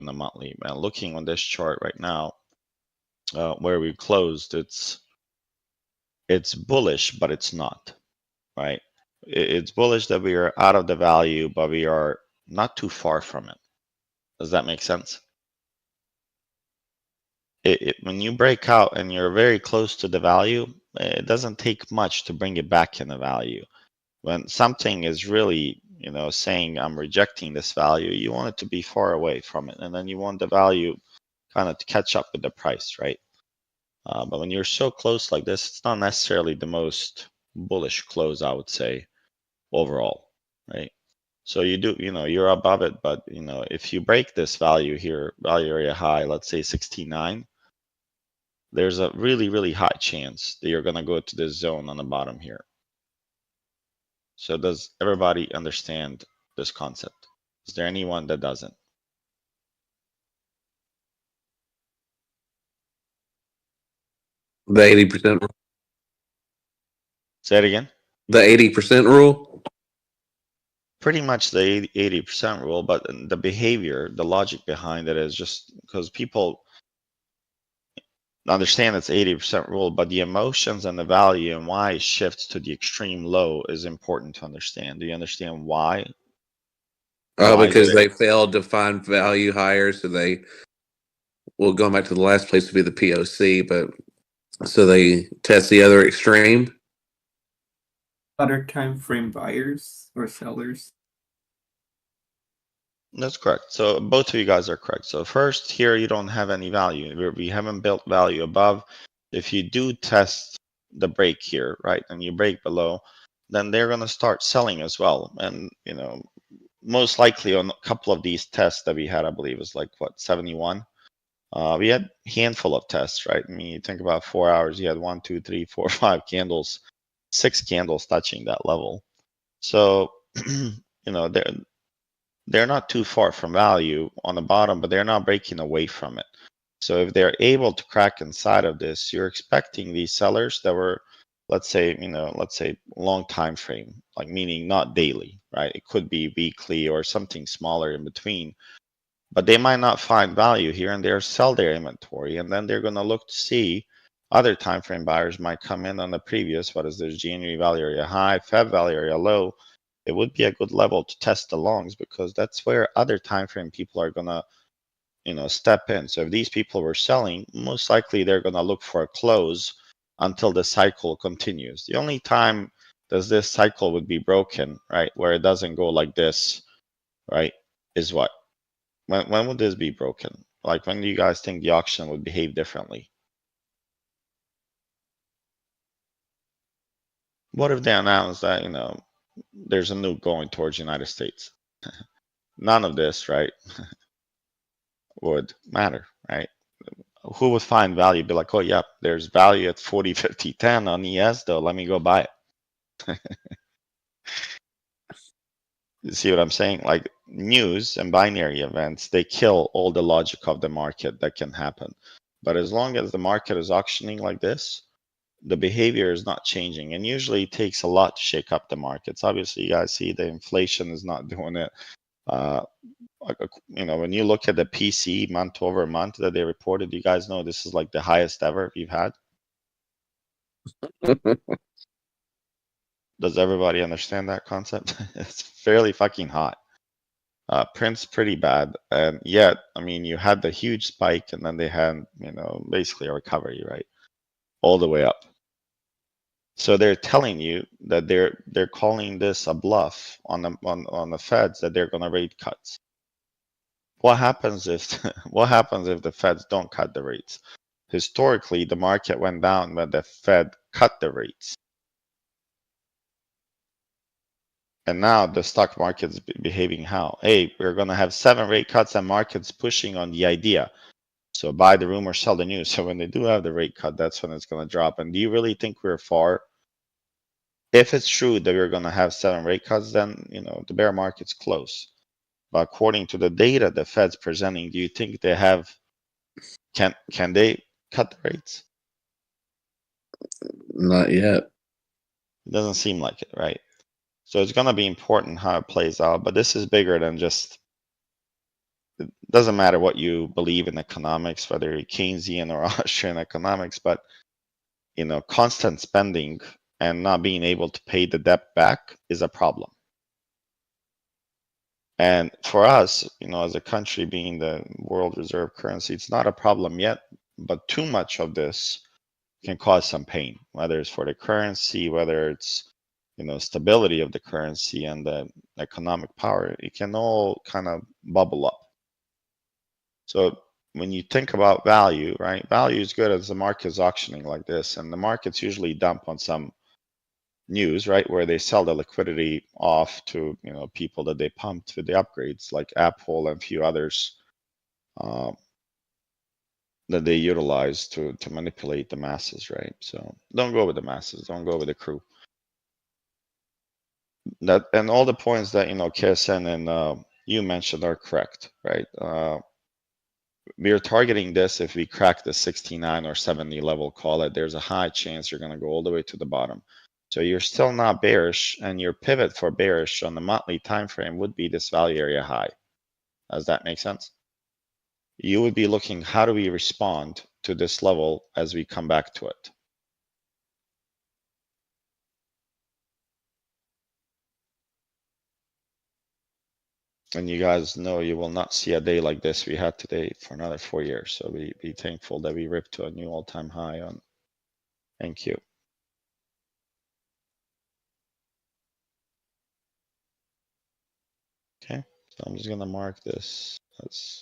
in the monthly. And looking on this chart right now, where we closed, it's bullish, but it's not, right? It's bullish that we are out of the value, but we are not too far from it. Does that make sense? When you break out and you're very close to the value, it doesn't take much to bring it back in the value. When something is really, saying I'm rejecting this value, you want it to be far away from it, and then you want the value kind of to catch up with the price, right? But when you're so close like this, it's not necessarily the most bullish close, I would say, overall, right? So you do, you're above it, but if you break this value here, value area high, let's say 69, there's a really, really high chance that you're going to go to this zone on the bottom here. So does everybody understand this concept? Is there anyone that doesn't? The 80% rule. Say it again. The 80% rule. Pretty much the 80% rule, but the behavior, the logic behind it is just because people understand it's 80% rule, but the emotions and the value and why it shifts to the extreme low is important to understand. Do you understand why? Because they failed to find value higher, so they, well, going back to the last place would be the POC, but so they test the other extreme. Other time frame buyers or sellers. That's correct. So both of you guys are correct. So first here, you don't have any value. We haven't built value above. If you do test the break here, right, and you break below, then they're going to start selling as well. And, most likely on a couple of these tests that we had, I believe is like what, 71. We had a handful of tests, right? I mean, you think about 4 hours, you had 1, 2, 3, 4, 5 candles, 6 candles touching that level. So, they're not too far from value on the bottom, but they're not breaking away from it. So if they're able to crack inside of this, you're expecting these sellers that were, let's say long time frame, like meaning not daily, right? It could be weekly or something smaller in between, but they might not find value here and they'll sell their inventory, and then they're going to look to see other time frame buyers might come in on the previous, what is this, January value area high, Feb value area low. It would be a good level to test the longs, because that's where other time frame people are going to step in. So if these people were selling, most likely they're going to look for a close until the cycle continues. The only time does this cycle would be broken, right, where it doesn't go like this, right, is what? When would this be broken? Like, when do you guys think the auction would behave differently? What if they announce that, there's a nuke going towards the United States? None of this, right, would matter, right? Who would find value? Be like, oh, yeah, there's value at 40, 50, 10 on ES, though. Let me go buy it. You see what I'm saying? Like, news and binary events, they kill all the logic of the market that can happen. But as long as the market is auctioning like this, the behavior is not changing. And usually it takes a lot to shake up the markets. Obviously, you guys see the inflation is not doing it. When you look at the PC month over month that they reported, you guys know this is like the highest ever we've had. Does everybody understand that concept? It's fairly fucking hot. Print's pretty bad, and yet, I mean, you had the huge spike, and then they had, basically a recovery, right, all the way up. So they're telling you that they're calling this a bluff on the Feds, that they're going to rate cuts. What happens if the Feds don't cut the rates? Historically, the market went down when the Fed cut the rates. And now the stock market's behaving how? Hey, we're going to have 7 rate cuts, and market's pushing on the idea. So buy the rumor, sell the news. So when they do have the rate cut, that's when it's going to drop. And do you really think we're far? If it's true that we're going to have 7 rate cuts, then, the bear market's close. But according to the data the Fed's presenting, do you think they have, can they cut the rates? Not yet. It doesn't seem like it, right? So it's going to be important how it plays out, but this is bigger than just doesn't matter what you believe in economics, whether you're Keynesian or Austrian economics, but constant spending and not being able to pay the debt back is a problem. And for us, as a country being the world reserve currency, it's not a problem yet, but too much of this can cause some pain, whether it's for the currency, whether it's stability of the currency and the economic power. It can all kind of bubble up. So when you think about value, right? Value is good as the market is auctioning like this, and the markets usually dump on some news, right, where they sell the liquidity off to people that they pumped with the upgrades, like Apple and a few others that they utilize to manipulate the masses, right? So don't go with the masses, don't go with the crew. That and all the points that KSN and you mentioned are correct, right? We are targeting this. If we crack the 69 or 70 level, call it, there's a high chance you're going to go all the way to the bottom. So you're still not bearish, and your pivot for bearish on the monthly time frame would be this value area high. Does that make sense? You would be looking, how do we respond to this level as we come back to it? And you guys know you will not see a day like this we had today for another 4 years. So be thankful that we ripped to a new all-time high on NQ. Okay, so I'm just gonna mark this as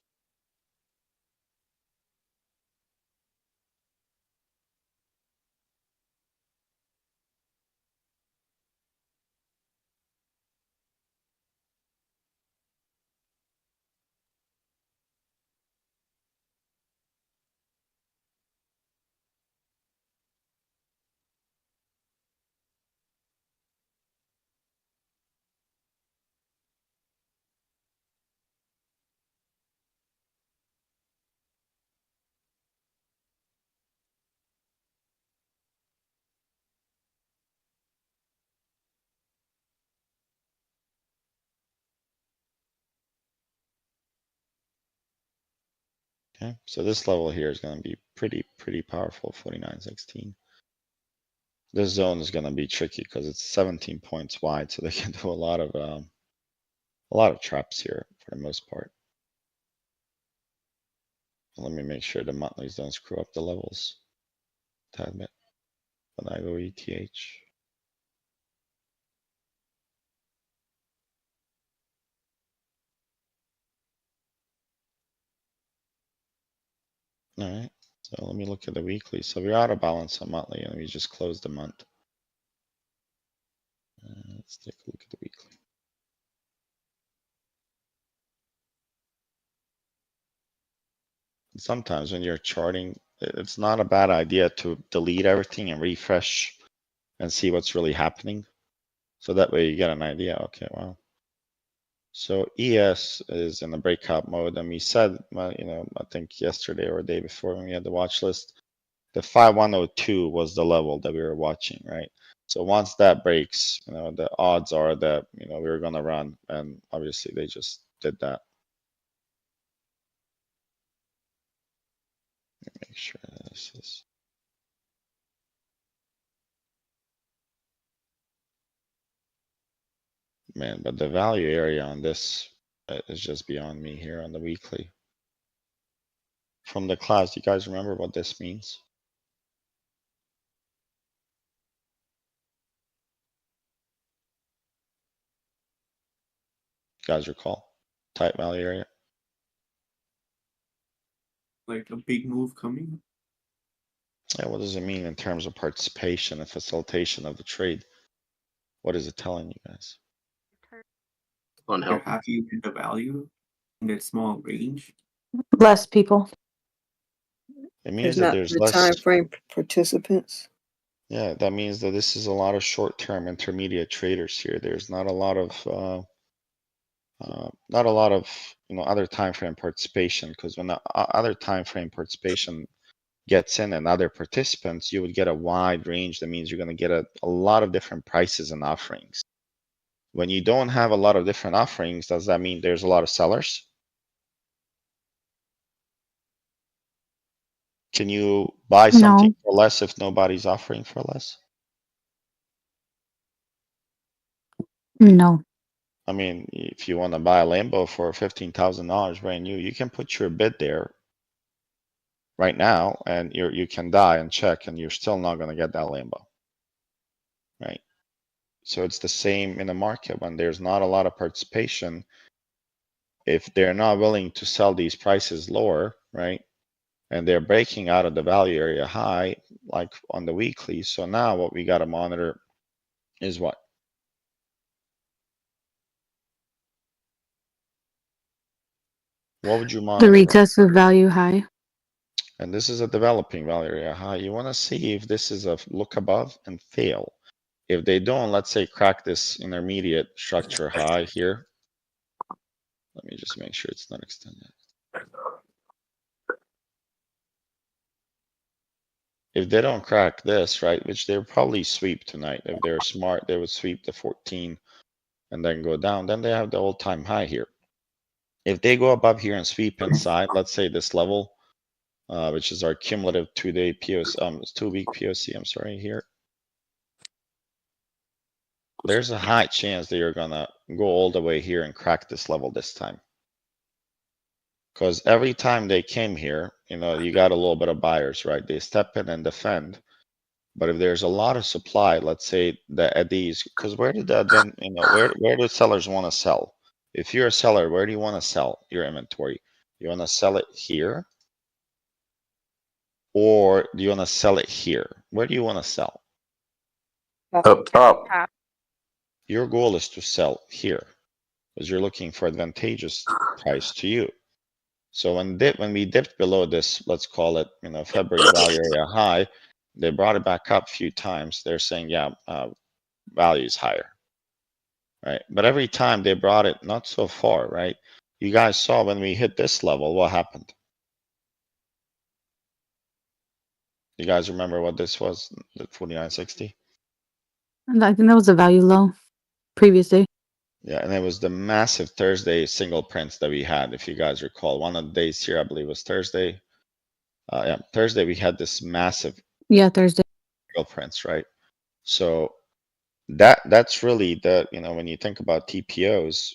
okay. So this level here is gonna be pretty powerful, 49.16. This zone is gonna be tricky because it's 17 points wide, so they can do a lot of traps here for the most part. Let me make sure the monthlies don't screw up the levels a tad bit when I go ETH. All right, so let me look at the weekly. So we're out of balance on monthly, and we just closed the month. Let's take a look at the weekly. Sometimes when you're charting, it's not a bad idea to delete everything and refresh and see what's really happening. So that way you get an idea. Okay, wow. So ES is in the breakout mode, and we said, well, I think yesterday or day before when we had the watch list, the 5102 was the level that we were watching, right? So once that breaks, the odds are that we were gonna run, and obviously they just did that. Let me make sure this is. Man, but the value area on this is just beyond me here on the weekly. From the class, do you guys remember what this means? You guys recall? Tight value area? Like a big move coming? Yeah, what does it mean in terms of participation and facilitation of the trade? What is it telling you guys? They're happy with the value in that small range. Less people. It means There's that not there's the less. time frame participants. Yeah, that means that this is a lot of short-term intermediate traders here. There's not a lot of other time frame participation, because when the other time frame participation gets in and other participants, you would get a wide range. That means you're going to get a lot of different prices and offerings. When you don't have a lot of different offerings, does that mean there's a lot of sellers? Can you buy something for less if nobody's offering for less? No. I mean, if you want to buy a Lambo for $15,000 brand new, you can put your bid there right now, and you can die and check, and you're still not going to get that Lambo, right? So it's the same in the market when there's not a lot of participation. If they're not willing to sell these prices lower, right, and they're breaking out of the value area high, like on the weekly. So now what we got to monitor is what? What would you monitor? The retest of value high. And this is a developing value area high. You want to see if this is a look above and fail. If they don't, let's say, crack this intermediate structure high here. Let me just make sure it's not extended. If they don't crack this, right, which they'll probably sweep tonight. If they're smart, they would sweep the 14 and then go down. Then they have the all-time high here. If they go above here and sweep inside, let's say this level, which is our cumulative 2-day POC, 2-week POC, I'm sorry, here. There's a high chance that you're gonna go all the way here and crack this level this time. Because every time they came here, you know, you got a little bit of buyers, right? They step in and defend. But if there's a lot of supply, let's say that at these, because where did that then, you know, where do sellers want to sell? If you're a seller, where do you want to sell your inventory? You want to sell it here? Or do you want to sell it here? Where do you want to sell? Up top. Your goal is to sell here because you're looking for advantageous price to you. So when we dipped below this, let's call it, you know, February value area high, they brought it back up a few times. They're saying, yeah, value is higher, right? But every time they brought it not so far, right? You guys saw when we hit this level, what happened? You guys remember what this was, the 49.60? I think that was a value low previous day. Yeah, and it was the massive Thursday single prints that we had, if you guys recall. One of the days here, I believe, was Thursday. Yeah, Thursday we had this massive Thursday single prints, right? So that's really the, you know, when you think about TPOs,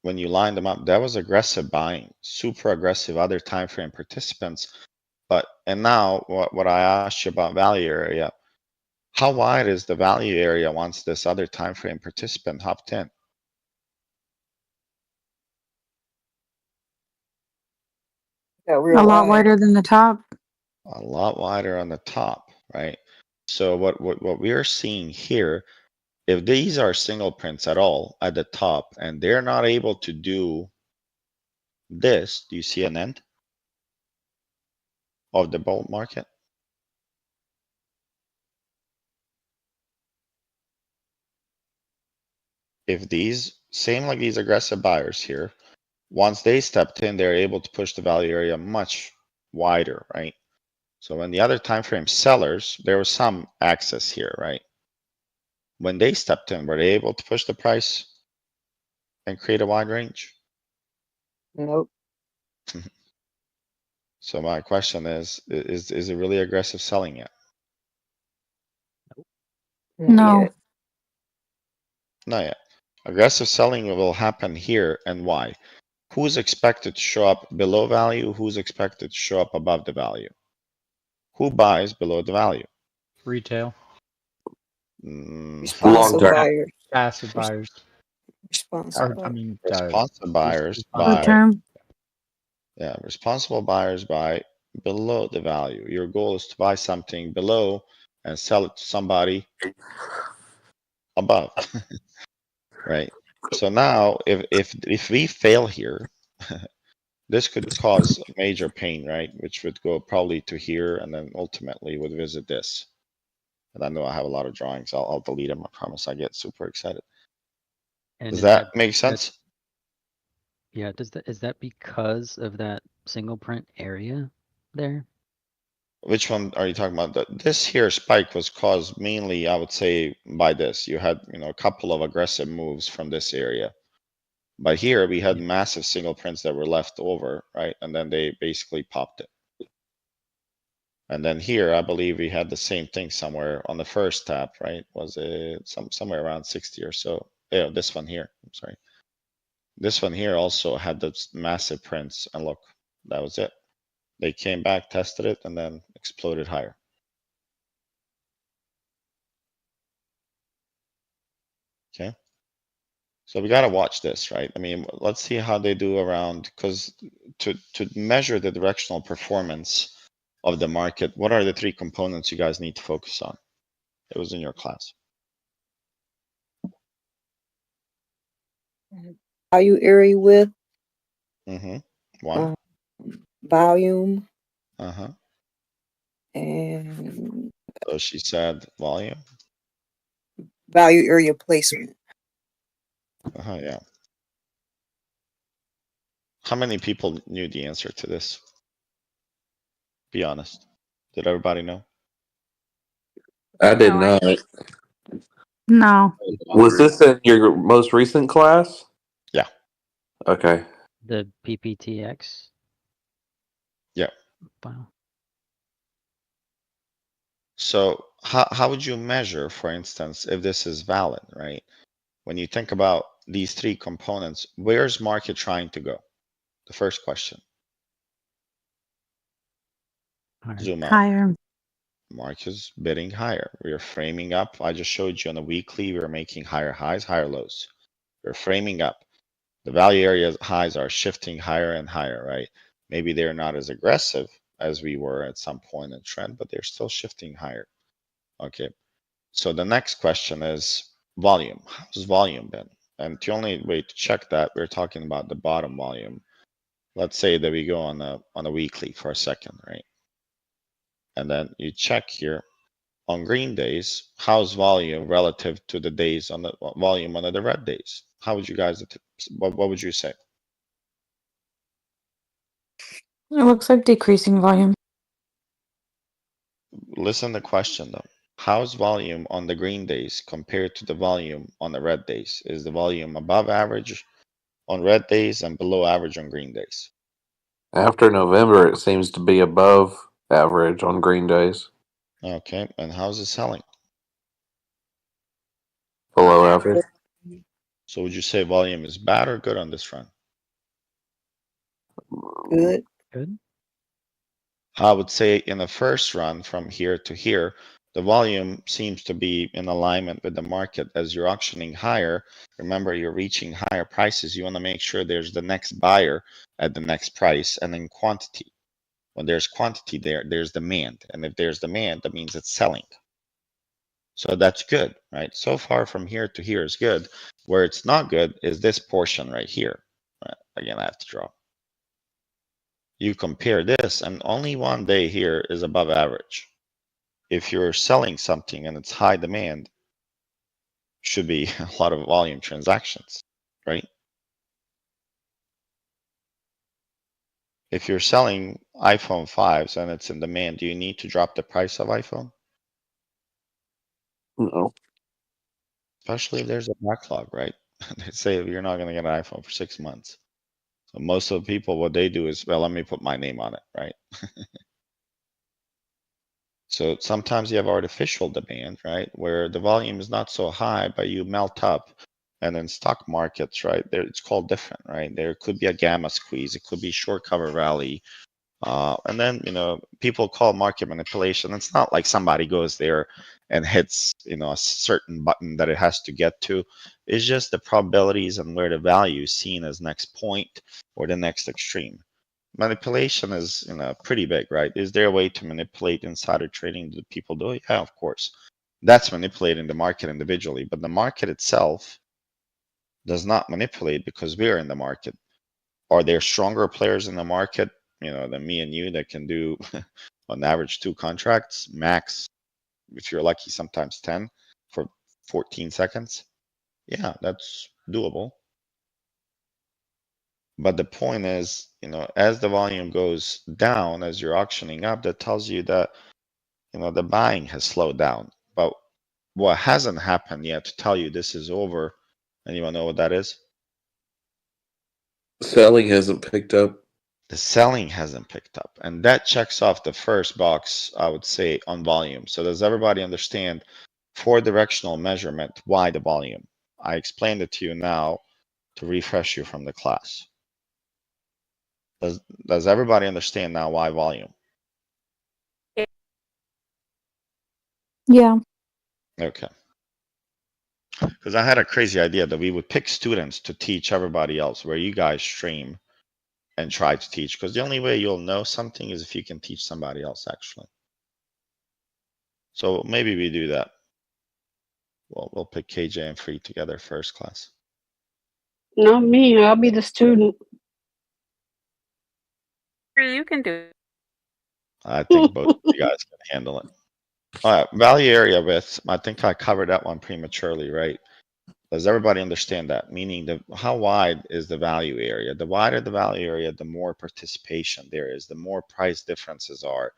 when you line them up, that was aggressive buying, super aggressive other time frame participants. But and now what I asked you about value area, how wide is the value area once this other time frame participant hopped in? Yeah, a real lot wide. wider than the top. A lot wider on the top, right? So what we are seeing here, if these are single prints at all at the top and they're not able to do this, do you see an end of the bull market? If these, same like these aggressive buyers here, once they stepped in, they're able to push the value area much wider, right? So when the other time frame sellers, there was some access here, right? When they stepped in, were they able to push the price and create a wide range? Nope. So my question is it really aggressive selling yet? Not No. yet. Not yet. Aggressive selling will happen here, and why? Who's expected to show up below value? Who's expected to show up above the value? Who buys below the value? Retail. Responsive term. buyers. Passive buyers. Responsive Or, I buyers. mean, Responsible buyers Short buy. term. Yeah, responsible buyers buy below the value. Your goal is to buy something below and sell it to somebody above, right? So now, if we fail here, this could cause major pain, right? Which would go probably to here and then ultimately would visit this. And I know I have a lot of drawings. I'll delete them. I promise. I get super excited. and Does is that make sense? Yeah, is that because of that single print area there? Which one are you talking about? This here spike was caused mainly, I would say, by this. You had, you know, a couple of aggressive moves from this area. But here we had massive single prints that were left over, right? And then they basically popped it. And then here, I believe we had the same thing somewhere on the first tap, right? Was it somewhere around 60 or so? Yeah, this one here, I'm sorry. This one here also had those massive prints, and look, that was it. They came back, tested it, and then exploded higher. Okay. So we got to watch this, right? I mean, let's see how they do around, because to measure the directional performance of the market, what are the 3 components you guys need to focus on? It was in your class. Value area width, Mm-hmm. One. volume, Uh-huh. and So she said volume. value area placement. Uh-huh, yeah. How many people knew the answer to this? Be honest. Did everybody know? I did No, not. No. Was this in your most recent class? Yeah. Okay. The PPTX? Yeah. Wow. So how would you measure, for instance, if this is valid, right? When you think about these 3 components, where's market trying to go? The first question. Higher. Zoom out. Higher. Market is bidding higher. We are framing up. I just showed you on the weekly, we are making higher highs, higher lows. We're framing up. The value area highs are shifting higher and higher, right? Maybe they're not as aggressive as we were at some point in trend, but they're still shifting higher. Okay. So the next question is volume. How's volume been? And the only way to check that, we're talking about the bottom volume. Let's say that we go on a weekly for a second, right? And then you check here on green days, how's volume relative to the days on the volume on the red days? How would you guys, what would you say? It looks like decreasing volume. Listen to the question though. How's volume on the green days compared to the volume on the red days? Is the volume above average on red days and below average on green days? After November, it seems to be above average on green days. Okay, and how's it selling? Below average. So would you say volume is bad or good on this run? Good. Good. I would say in the first run from here to here, the volume seems to be in alignment with the market. As you're auctioning higher, remember you're reaching higher prices. You want to make sure there's the next buyer at the next price, and then quantity. When there's quantity there's demand. And if there's demand, that means it's selling. So that's good, right? So far from here to here is good. Where it's not good is this portion right here. Right? Again, I have to draw. You compare this, and only one day here is above average. If you're selling something and it's high demand, should be a lot of volume transactions, right? If you're selling iPhone 5s and it's in demand, do you need to drop the price of iPhone? No. Especially if there's a backlog, right? They say you're not going to get an iPhone for 6 months. So most of the people, what they do is, well, let me put my name on it, right? So sometimes you have artificial demand, right? Where the volume is not so high, but you melt up. And in stock markets, right, there it's called different, right? There could be a gamma squeeze, it could be short cover rally. And then, people call market manipulation. It's not like somebody goes there and hits, a certain button that it has to get to. It's just the probabilities and where the value is seen as next point or the next extreme. Manipulation is, pretty big, right? Is there a way to manipulate insider trading? Do people do it? Yeah, of course. That's manipulating the market individually, but the market itself does not manipulate because we're in the market. Are there stronger players in the market, than me and you that can do on average 2 contracts, max, if you're lucky, sometimes 10 for 14 seconds? Yeah, that's doable. But the point is, as the volume goes down, as you're auctioning up, that tells you that, the buying has slowed down. But what hasn't happened yet to tell you this is over, anyone know what that is? Selling hasn't picked up. The selling hasn't picked up, and that checks off the first box, I would say, on volume. So does everybody understand for directional measurement why the volume? I explained it to you now to refresh you from the class. Does everybody understand now why volume? Yeah. Okay. Because I had a crazy idea that we would pick students to teach everybody else where you guys stream and try to teach. Because the only way you'll know something is if you can teach somebody else, actually. So maybe we do that. Well, we'll pick KJ and Free together first class. Not me. I'll be the student. You can do it. I think both of you guys can handle it. All right, value area width. I think I covered that one prematurely, right? Does everybody understand that? Meaning, how wide is the value area? The wider the value area, the more participation there is, the more price differences are,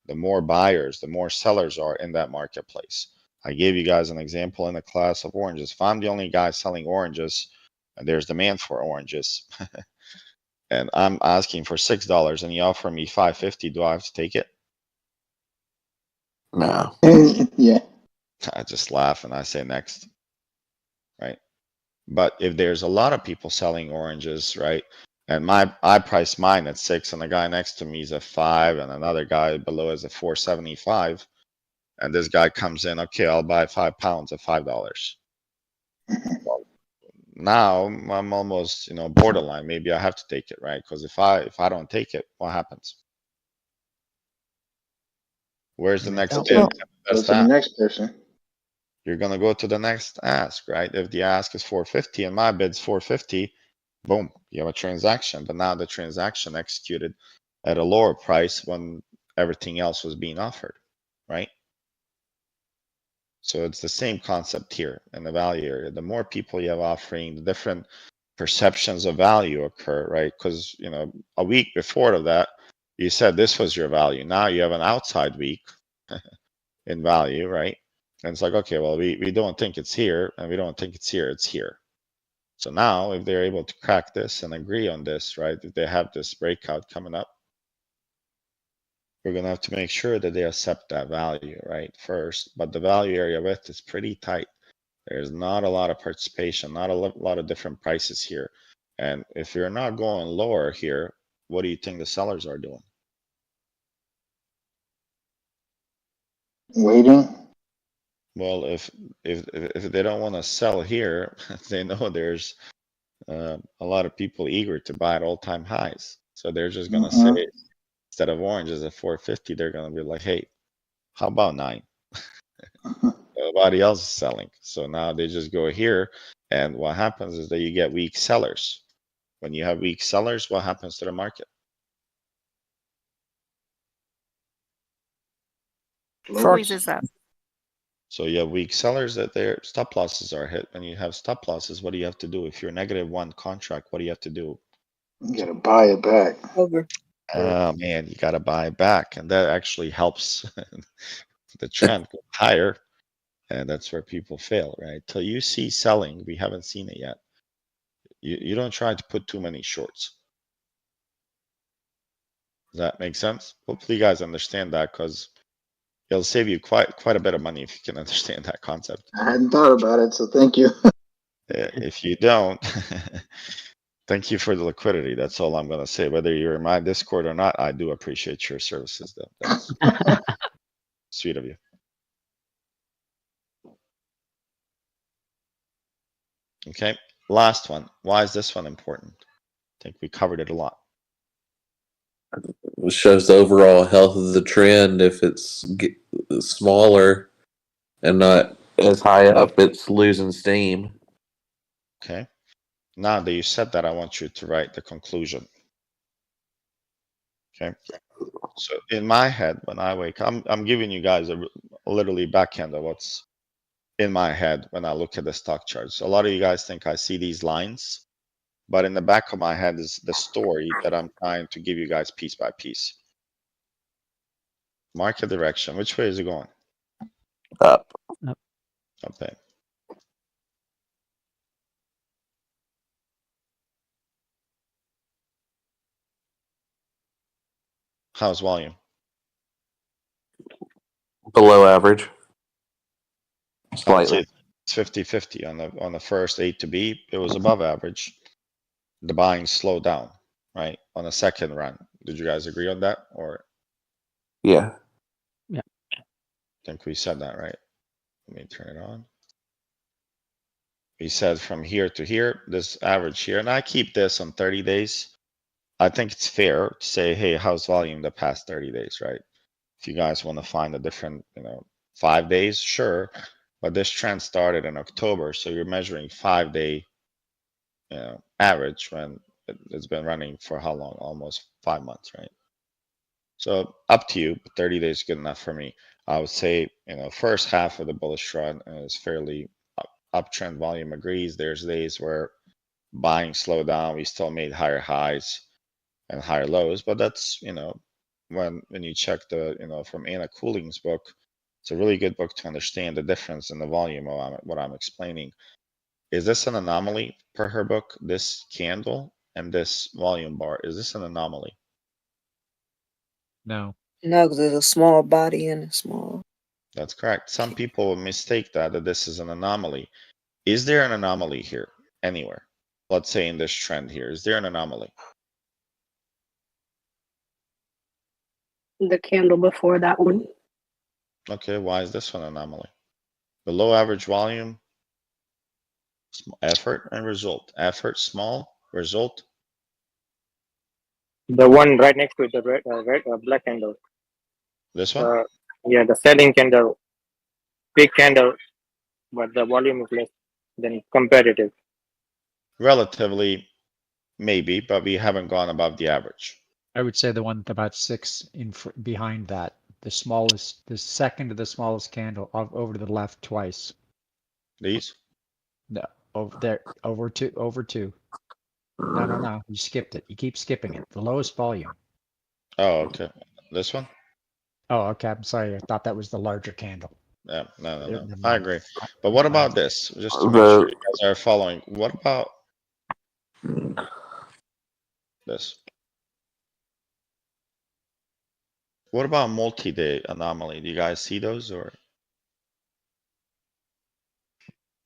the more buyers, the more sellers are in that marketplace. I gave you guys an example in the class of oranges. If I'm the only guy selling oranges, and there's demand for oranges, and I'm asking for $6 and you offer me $5.50, do I have to take it? No. Yeah. I just laugh and I say next, right? But if there's a lot of people selling oranges, right? And I price mine at 6 and the guy next to me is at 5 and another guy below is at 4.75, and this guy comes in, okay, I'll buy 5 pounds at $5. Well, now I'm almost, borderline. Maybe I have to take it, right? Because if I don't take it, what happens? Where's the next bid? Go to the next person. You're gonna go to the next ask, right? If the ask is 450 and my bid's 450, boom, you have a transaction. But now the transaction executed at a lower price when everything else was being offered, right? So it's the same concept here in the value area. The more people you have offering, the different perceptions of value occur, right? Because a week before that, you said this was your value. Now you have an outside week in value, right? And it's like, okay, well, we don't think it's here, and we don't think it's here, it's here. So now if they're able to crack this and agree on this, right? If they have this breakout coming up, we're gonna have to make sure that they accept that value, right? First, but the value area width is pretty tight. There's not a lot of participation, not a lot of different prices here. And if you're not going lower here, what do you think the sellers are doing? Waiting. Well, if they don't want to sell here, they know there's a lot of people eager to buy at all-time highs. So they're just gonna say, instead of oranges at 450, they're gonna be like, hey, how about 9? Nobody else is selling. So now they just go here, and what happens is that you get weak sellers. When you have weak sellers, what happens to the market? Squeezes up. So you have weak sellers that their stop losses are hit. When you have stop losses, what do you have to do? If you're -1 contract, what do you have to do? You gotta buy it back. Over. Oh man, you gotta buy back, and that actually helps the trend go higher, and that's where people fail, right? Till you see selling, we haven't seen it yet. You don't try to put too many shorts. Does that make sense? Hopefully you guys understand that, because it'll save you quite a bit of money if you can understand that concept. I hadn't thought about it, so thank you. If you don't, thank you for the liquidity. That's all I'm gonna say. Whether you're in my Discord or not, I do appreciate your services, though. That's sweet of you. Okay, last one. Why is this one important? I think we covered it a lot. It shows the overall health of the trend. If it's smaller and not as high up, it's losing steam. Okay. Now that you said that, I want you to write the conclusion. Okay. So in my head, when I wake up, I'm giving you guys a literally backhand of what's in my head when I look at the stock charts. A lot of you guys think I see these lines, but in the back of my head is the story that I'm trying to give you guys piece by piece. Market direction. Which way is it going? Up. Okay. How's volume? Below average. I would say Slightly. it's 50-50 on the first A to B. It was above average. The buying slowed down, right? On the second run. Did you guys agree on that? Or Yeah. I think we said that, right? Let me turn it on. We said from here to here, this average here, and I keep this on 30 days. I think it's fair to say, hey, how's volume the past 30 days, right? If you guys want to find a different, 5 days, sure. But this trend started in October, so you're measuring 5-day, average when it's been running for how long? Almost 5 months, right? So up to you, but 30 days is good enough for me. I would say, first half of the bullish run is fairly uptrend. Volume agrees. There's days where buying slowed down. We still made higher highs and higher lows, but that's, when you check the, from Anna Cooling's book, it's a really good book to understand the difference in the volume of what I'm explaining. Is this an anomaly per her book? This candle and this volume bar, is this an anomaly? No. No, because there's a small body and a small. That's correct. Some people mistake that this is an anomaly. Is there an anomaly here anywhere? Let's say in this trend here, is there an anomaly? The candle before that one. Okay, why is this one an anomaly? Below average volume, effort and result. Effort small, result. The one right next to it, the black candle. This one? Yeah, the selling candle, big candle, but the volume is less than competitive. Relatively, maybe, but we haven't gone above the average. I would say the one about 6 behind that, the smallest, the second to the smallest candle over to the left twice. These? No, over there, over two. No, you skipped it. You keep skipping it. The lowest volume. Oh, okay. This one? Oh, okay. I'm sorry. I thought that was the larger candle. Yeah, no. Never I mind. agree. But what about this? Just to make sure you guys are following. What about this? What about multi-day anomaly? Do you guys see those or?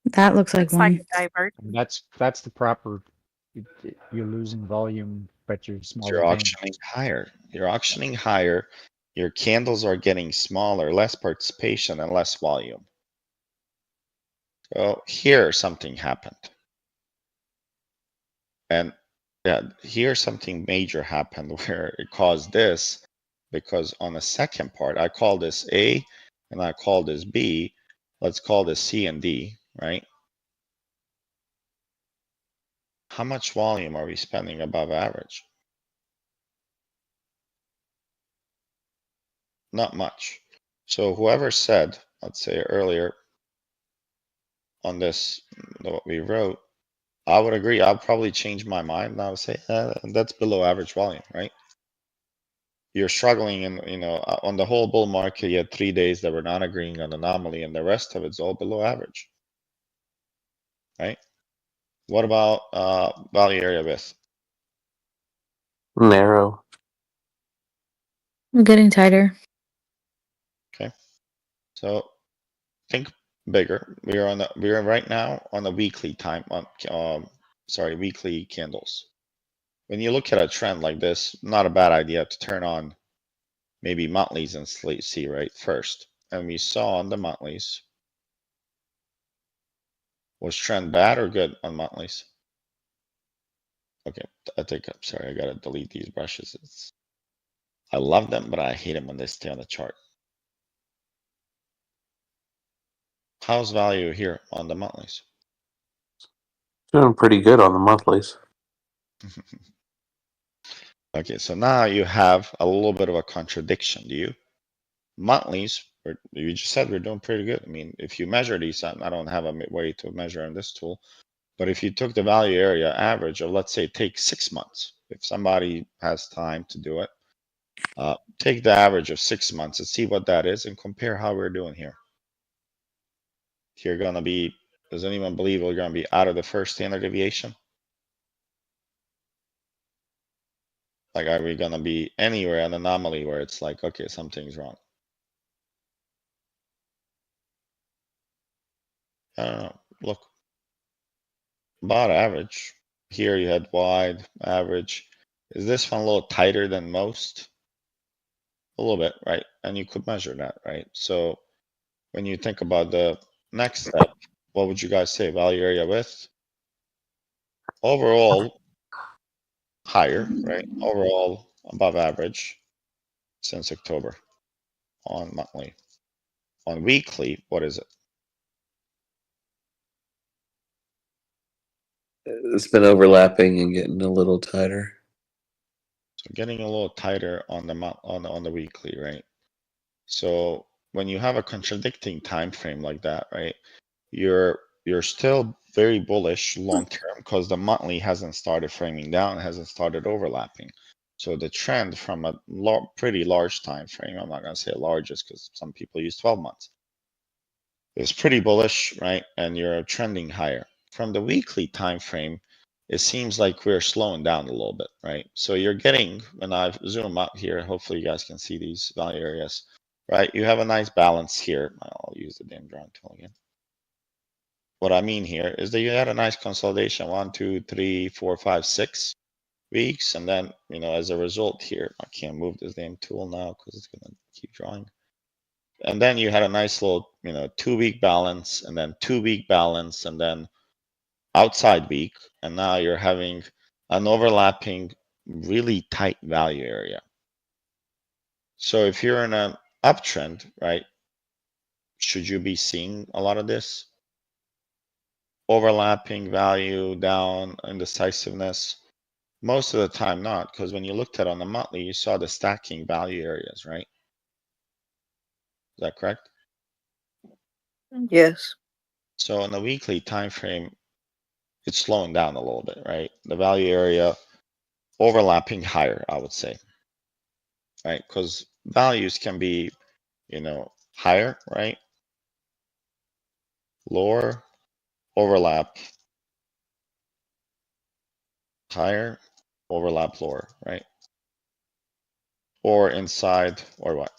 That looks like Looks like one. divergence. That's the proper. You're losing volume, but you're smaller. You're auctioning higher. You're auctioning higher. Your candles are getting smaller, less participation and less volume. So here something happened. And yeah, here something major happened where it caused this, because on the second part, I call this A and I call this B. Let's call this C and D, right? How much volume are we spending above average? Not much. So whoever said, let's say earlier on this, what we wrote, I would agree. I'll probably change my mind and I would say that's below average volume, right? You're struggling in, on the whole bull market, you had 3 days that were not agreeing on anomaly and the rest of it's all below average, right? What about value area width? Narrow. I'm getting tighter. Okay. So think bigger. We are right now on the weekly time on, weekly candles. When you look at a trend like this, not a bad idea to turn on maybe monthlies and see, right, first. And we saw on the monthlies, was trend bad or good on monthlies? Okay, I'm sorry, I gotta delete these brushes. I love them, but I hate them when they stay on the chart. How's value here on the monthlies? Doing pretty good on the monthlies. Okay, so now you have a little bit of a contradiction, do you? Monthlies, you just said we're doing pretty good. I mean, if you measure these, I don't have a way to measure in this tool, but if you took the value area average of, let's say, take 6 months, if somebody has time to do it, take the average of 6 months and see what that is and compare how we're doing here. You're gonna be, does anyone believe we're gonna be out of the first standard deviation? Like, are we gonna be anywhere an anomaly where it's like, okay, something's wrong? I don't know. Look, about average. Here you had wide, average. Is this one a little tighter than most? A little bit, right? And you could measure that, right? So when you think about the next step, what would you guys say? Value area width? Overall, higher, right? Overall, above average since October on monthly. On weekly, what is it? It's been overlapping and getting a little tighter. So getting a little tighter on the on the weekly, right? So when you have a contradicting time frame like that, right? You're still very bullish long term because the monthly hasn't started framing down, hasn't started overlapping. So the trend from a pretty large time frame, I'm not going to say largest because some people use 12 months, is pretty bullish, right? And you're trending higher. From the weekly time frame, it seems like we're slowing down a little bit, right? So you're getting, when I zoom out here, hopefully you guys can see these value areas, right? You have a nice balance here. I'll use the damn drawing tool again. What I mean here is that you had a nice consolidation, 1, 2, 3, 4, 5, 6 weeks. And then, you know, as a result here, I can't move this damn tool now because it's going to keep drawing. And then you had a nice little, you know, 2-week balance and then 2-week balance and then outside week. And now you're having an overlapping, really tight value area. So if you're in an uptrend, right, should you be seeing a lot of this? Overlapping value down, indecisiveness. Most of the time not, because when you looked at on the monthly, you saw the stacking value areas, right? Is that correct? Yes. So on the weekly time frame, it's slowing down a little bit, right? The value area overlapping higher, I would say, right? Because values can be, you know, higher, right? Lower, overlap, higher, overlap lower, right? Or inside, or what?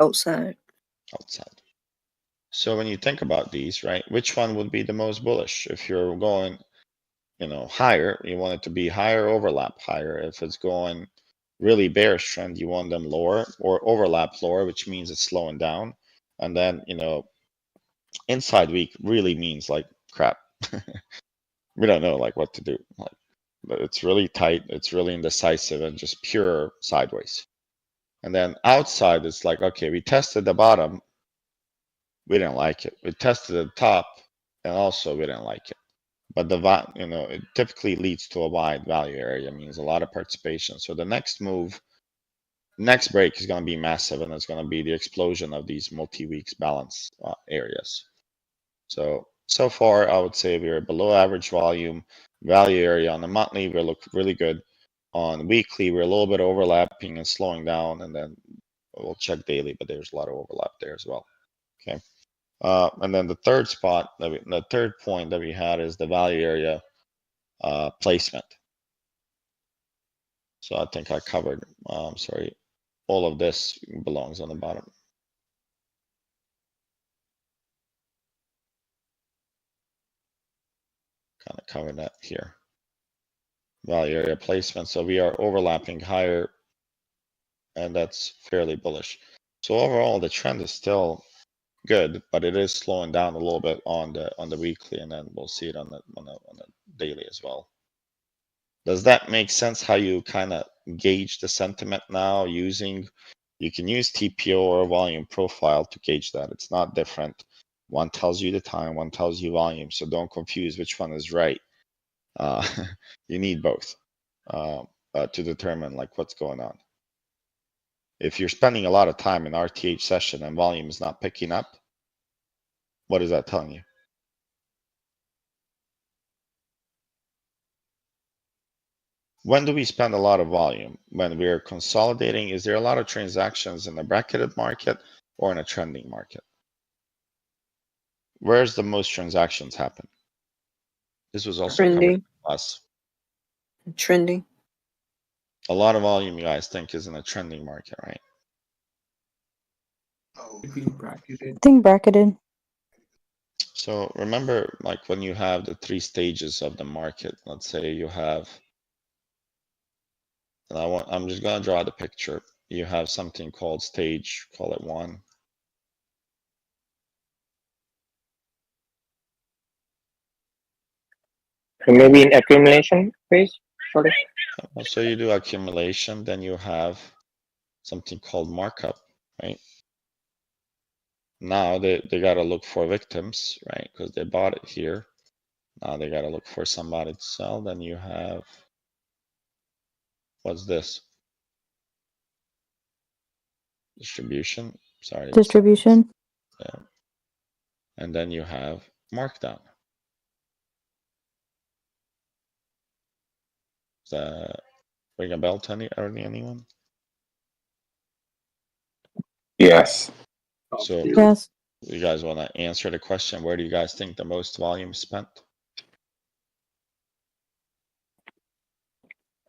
Outside. Outside. So when you think about these, right, which one would be the most bullish? If you're going, you know, higher, you want it to be higher, overlap higher. If it's going really bearish trend, you want them lower or overlap lower, which means it's slowing down. And then, you know, inside week really means like crap. We don't know like what to do. Like, but it's really tight, it's really indecisive and just pure sideways. And then outside, it's like, okay, we tested the bottom, we didn't like it. We tested the top, and also we didn't like it. But the you know, it typically leads to a wide value area, means a lot of participation. So the next move, next break is going to be massive, and it's going to be the explosion of these multi-weeks balance areas. So far, I would say we're below average volume value area on the monthly. We look really good. On weekly, we're a little bit overlapping and slowing down, and then we'll check daily, but there's a lot of overlap there as well. Okay. And then the third spot, the third point that we had is the value area placement. So I think I covered, sorry, all of this belongs on the bottom. Kind of covered that here. Value area placement. So we are overlapping higher, and that's fairly bullish. So overall, the trend is still good, but it is slowing down a little bit on the weekly, and then we'll see it on the daily as well. Does that make sense how you kind of gauge the sentiment now using, you can use TPO or volume profile to gauge that. It's not different. One tells you the time, one tells you volume. So don't confuse which one is right. You need both to determine like what's going on. If you're spending a lot of time in RTH session and volume is not picking up, what is that telling you? When do we spend a lot of volume? When we're consolidating, is there a lot of transactions in the bracketed market or in a trending market? Where's the most transactions happen? This was also covered in class. Trending. A lot of volume you guys think is in a trending market, right? Could be bracketed. I think bracketed. So remember, like when you have the 3 stages of the market, let's say you have, and I'm just gonna draw the picture. You have something called stage, call it 1. Maybe in accumulation phase, Shorty. So you do accumulation, then you have something called markup, right? Now they gotta look for victims, right? Because they bought it here. Now they gotta look for somebody to sell. Then you have, what's this? Distribution. Sorry. Distribution. Yeah. And then you have markdown. Does that ring a bell to anyone? Yes. So Yes. you guys want to answer the question, where do you guys think the most volume is spent?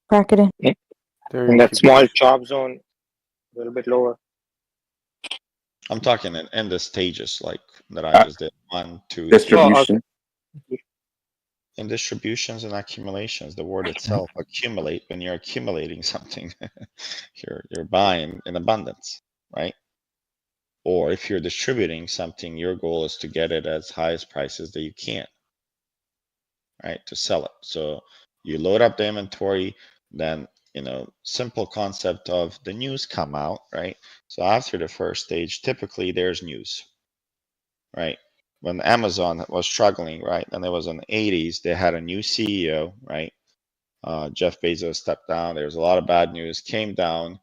Bracketed. In that small chop zone, a little bit lower. I'm talking in the stages like that I just did. 1, 2, Distribution. 3. In distributions and accumulations, the word itself, accumulate, when you're accumulating something, you're buying in abundance, right? Or if you're distributing something, your goal is to get it as high as prices that you can, right? To sell it. So you load up the inventory, then, simple concept of the news come out, right? So after the first stage, typically there's news, right? When Amazon was struggling, right? And it was in the 80s, they had a new CEO, right? Jeff Bezos stepped down. There's a lot of bad news, came down,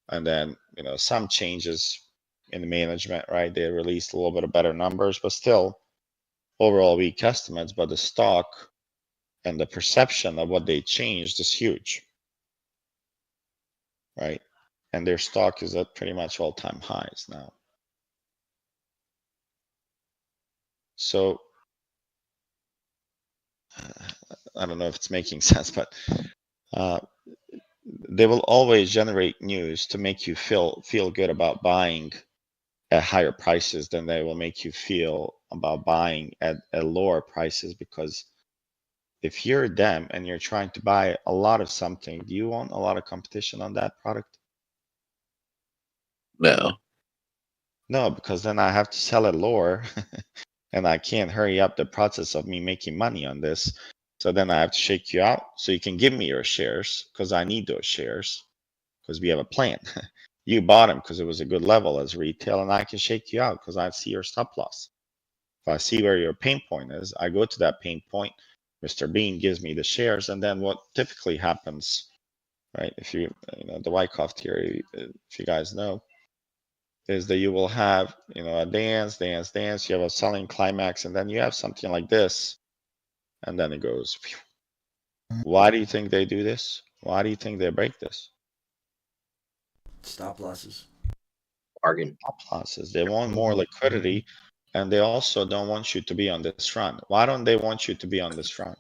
and then, some changes in the management, right? They released a little bit of better numbers, but still overall weak estimates, but the stock and the perception of what they changed is huge, right? And their stock is at pretty much all-time highs now. So I don't know if it's making sense, but they will always generate news to make you feel good about buying at higher prices than they will make you feel about buying at lower prices. Because if you're them and you're trying to buy a lot of something, do you want a lot of competition on that product? No, because then I have to sell it lower and I can't hurry up the process of me making money on this. So then I have to shake you out so you can give me your shares, because I need those shares, because we have a plan. You bought them because it was a good level as retail, and I can shake you out because I see your stop loss. If I see where your pain point is, I go to that pain point. Mr. Bean gives me the shares, and then what typically happens, right? If the Wyckoff theory, if you guys know, is that you will have, a dance. You have a selling climax, and then you have something like this, and then it goes. Phew. Why do you think they do this? Why do you think they break this? Stop losses. Bargain. Stop losses. They want more liquidity, and they also don't want you to be on this run. Why don't they want you to be on this run?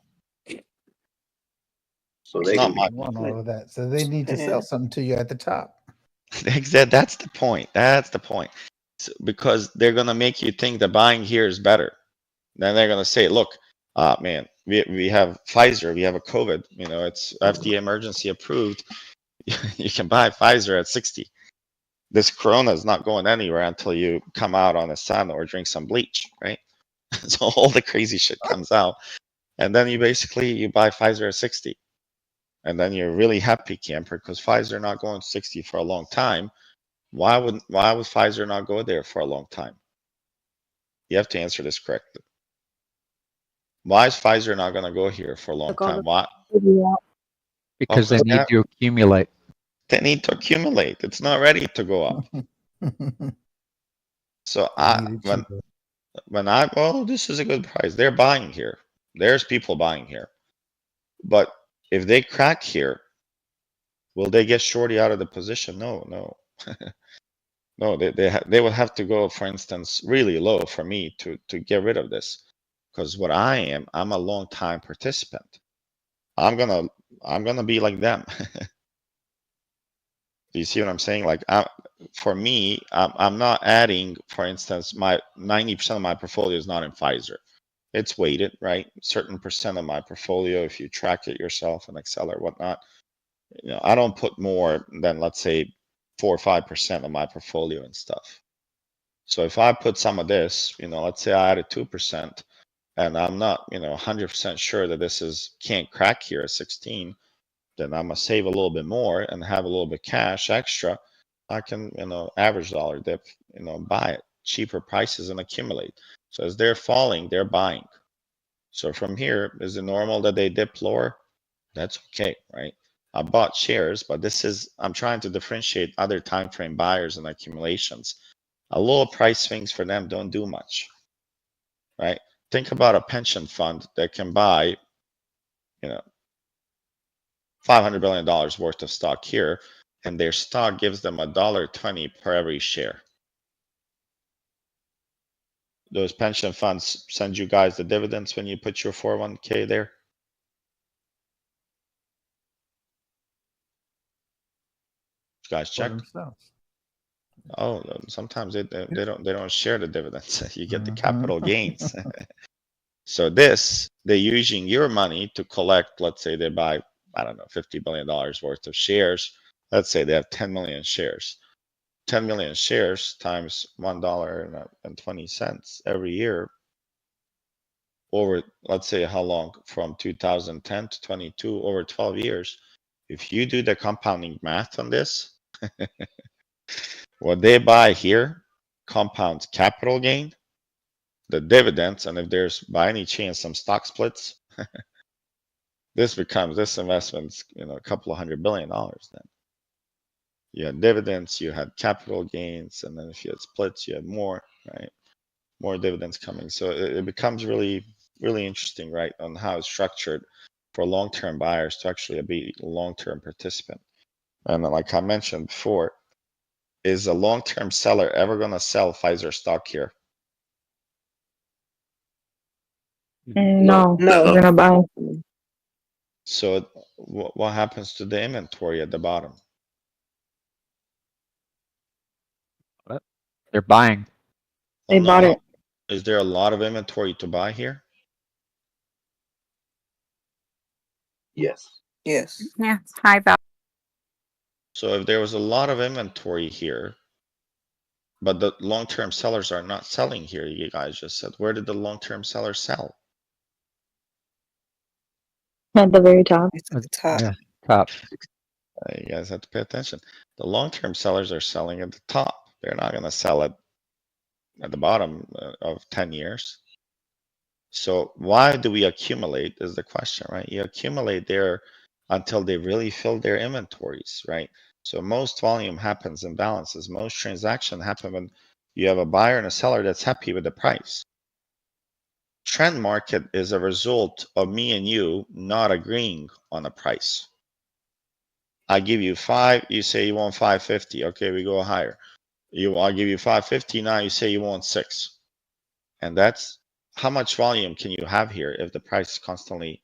So It's they not my want all of that. So they need to sell something to you at the top. That's the point. That's the point. So, because they're gonna make you think that buying here is better. Then they're gonna say, look, man, we have Pfizer, we have a COVID, it's FDA emergency approved. You can buy Pfizer at 60. This Corona is not going anywhere until you come out on the sun or drink some bleach, right? So all the crazy shit comes out, and then you buy Pfizer at 60, and then you're really happy camper because Pfizer not going to 60 for a long time. Why would Pfizer not go there for a long time? You have to answer this correctly. Why is Pfizer not going to go here for a long time? Why? Because they need to accumulate. They need to accumulate. It's not ready to go up. So this is a good price. They're buying here. There's people buying here. But if they crack here, will they get Shorty out of the position? No. No, they will have to go, for instance, really low for me to get rid of this. Because what I'm a long time participant. I'm gonna be like them. Do you see what I'm saying? Like, for me, I'm not adding, for instance, my 90% of my portfolio is not in Pfizer. It's weighted, right? Certain percent of my portfolio, if you track it yourself in Excel or whatnot, you know, I don't put more than, let's say, 4 or 5% of my portfolio and stuff. So if I put some of this, you know, let's say I added 2%, and I'm not, you know, 100% sure that this can't crack here at 16, then I'm gonna save a little bit more and have a little bit cash extra. I can, you know, average dollar dip, you know, buy it cheaper prices and accumulate. So as they're falling, they're buying. So from here, is it normal that they dip lower? That's okay, right? I bought shares, but I'm trying to differentiate other time frame buyers and accumulations. A little price swings for them don't do much, right? Think about a pension fund that can buy, you know, $500 billion worth of stock here, and their stock gives them $1.20 per every share. Those pension funds send you guys the dividends when you put your 401k there. You guys check. Oh, sometimes they don't share the dividends. You get the capital gains. So they're using your money to collect. Let's say they buy, I don't know, $50 billion worth of shares. Let's say they have 10 million shares. 10 million shares times $1.20 every year over, let's say, how long, from 2010 to 22, over 12 years. If you do the compounding math on this, what they buy here compounds capital gain, the dividends, and if there's by any chance some stock splits, this investment's, you know, a couple of $100 billion then. You had dividends, you had capital gains, and then if you had splits, you had more, right? More dividends coming. So it becomes really, really interesting, right, on how it's structured for long-term buyers to actually be a long-term participant. And like I mentioned before, is a long-term seller ever going to sell Pfizer stock here? No, No. we're gonna buy. So what happens to the inventory at the bottom? They're buying. They bought it. Is there a lot of inventory to buy here? Yes. Yes. Yeah, it's high value. So if there was a lot of inventory here, but the long-term sellers are not selling here, you guys just said, where did the long-term sellers sell? At the very top. It's at the top. Yeah, top. You guys have to pay attention. The long-term sellers are selling at the top. They're not going to sell at the bottom of 10 years. So why do we accumulate is the question, right? You accumulate there until they really fill their inventories, right? So most volume happens in balances. Most transaction happen when you have a buyer and a seller that's happy with the price. Trend market is a result of me and you not agreeing on a price. I give you 5, you say you want 550. Okay, we go higher. I'll give you 550, now you say you want 6. And that's how much volume can you have here if the price is constantly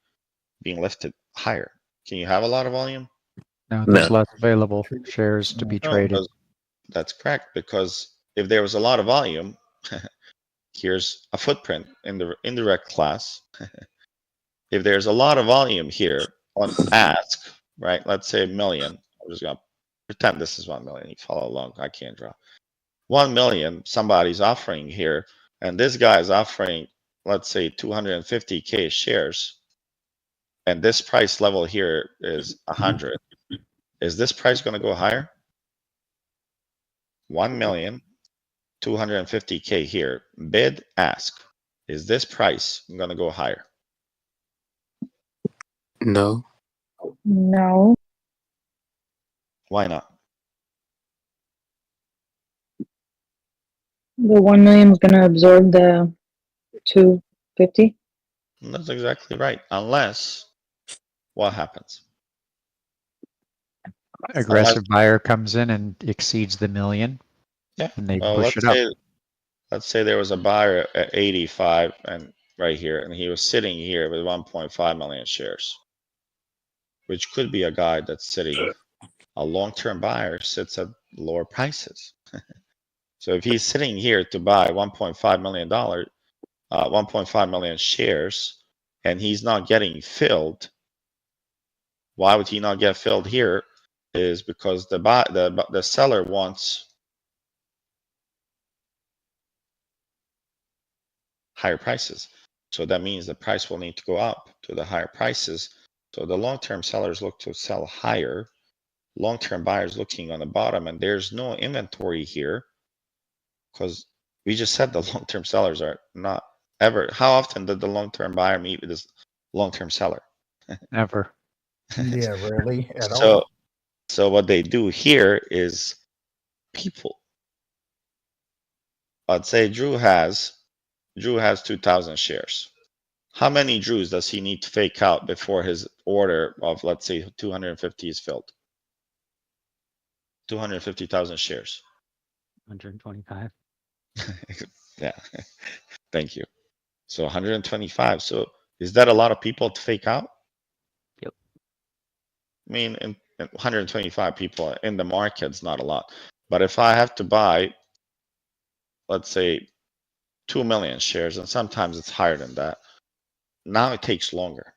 being lifted higher? Can you have a lot of volume? No, there's less available shares to be No, traded. that's correct, because if there was a lot of volume, here's a footprint in the indirect class. If there's a lot of volume here on ask, right? Let's say 1 million. I'm just gonna pretend this is 1 million. You follow along. I can't draw. 1 million somebody's offering here, and this guy is offering, let's say, 250K shares, and this price level here is 100. Is this price going to go higher? 1,250K here. Bid, ask. Is this price going to go higher? No. No. Why not? The 1 million is gonna absorb the 250. That's exactly right. Unless, what happens? Aggressive buyer comes in and exceeds the million. Yeah. And they Well, push it up. let's say there was a buyer at 85 and right here, and he was sitting here with 1.5 million shares, which could be a guy that's sitting A long-term buyer sits at lower prices. So if he's sitting here to buy $1.5 million, 1.5 million shares, and he's not getting filled, why would he not get filled here? Is because the seller wants higher prices. So that means the price will need to go up to the higher prices. So the long-term sellers look to sell higher. Long-term buyers looking on the bottom, and there's no inventory here because we just said the long-term sellers are not ever. How often did the long-term buyer meet with this long-term seller? Never. Yeah, rarely at all. So what they do here is people. I'd say Drew has 2,000 shares. How many Drews does he need to fake out before his order of, let's say, 250 is filled? 250,000 shares. 125. Yeah, thank you. So 125. So is that a lot of people to fake out? Yep. I mean, 125 people in the market's not a lot. But if I have to buy, let's say, 2 million shares, and sometimes it's higher than that, now it takes longer,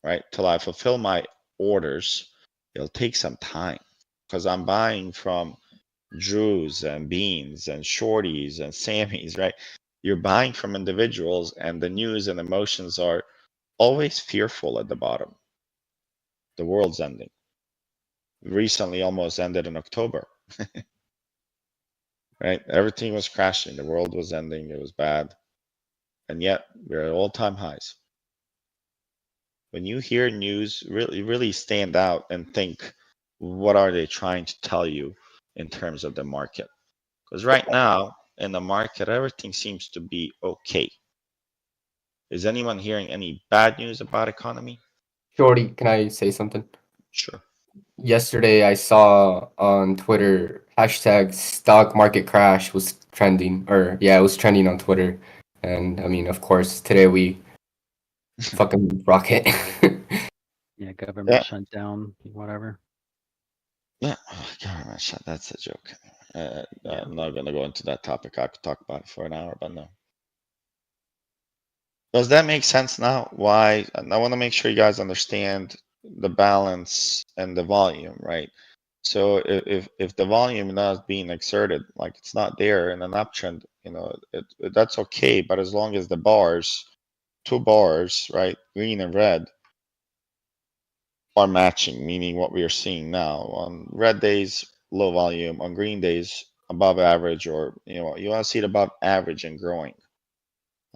right? Till I fulfill my orders, it'll take some time because I'm buying from Drews and Beans and Shorties and Sammys, right? You're buying from individuals, and the news and emotions are always fearful at the bottom. The world's ending. Recently almost ended in October. Right? Everything was crashing. The world was ending. It was bad. And yet we're at all-time highs. When you hear news, really stand out and think, what are they trying to tell you in terms of the market? Because right now in the market, everything seems to be okay. Is anyone hearing any bad news about economy? Shorty, can I say something? Sure. Yesterday I saw on Twitter hashtag stock market crash was trending, or yeah, it was trending on Twitter. And I mean, of course, today we fucking rocket. Yeah, government shut down, whatever. Yeah, government shut. That's a joke. I'm not gonna go into that topic. I could talk about it for an hour, but no. Does that make sense now? Why? I want to make sure you guys understand the balance and the volume, right? So if the volume is not being exerted, like it's not there in an uptrend, you know, that's okay. But as long as the bars, 2 bars, right, green and red, are matching, meaning what we are seeing now. On red days, low volume. On green days, above average, or you want to see it above average and growing.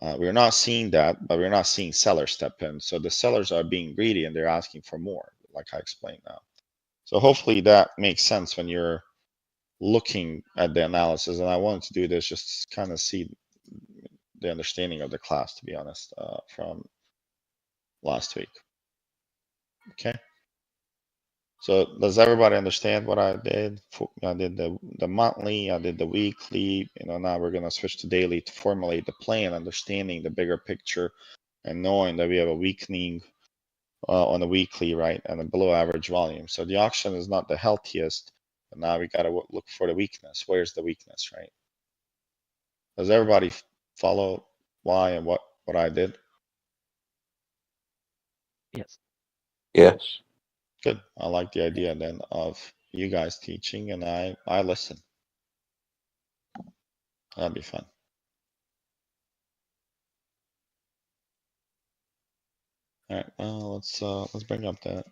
We're not seeing that, but we're not seeing sellers step in. So the sellers are being greedy and they're asking for more, like I explained now. So hopefully that makes sense when you're looking at the analysis. And I wanted to do this just to kind of see the understanding of the class, to be honest, from last week. Okay. So does everybody understand what I did? I did the monthly, I did the weekly, you know, now we're gonna switch to daily to formulate the plan, understanding the bigger picture and knowing that we have a weakening on the weekly, right? And a below average volume. So the auction is not the healthiest, but now we gotta look for the weakness. Where's the weakness, right? Does everybody follow why and what I did? Yes. Yes. Good. I like the idea then of you guys teaching and I listen. That'd be fun. All right, let's bring up that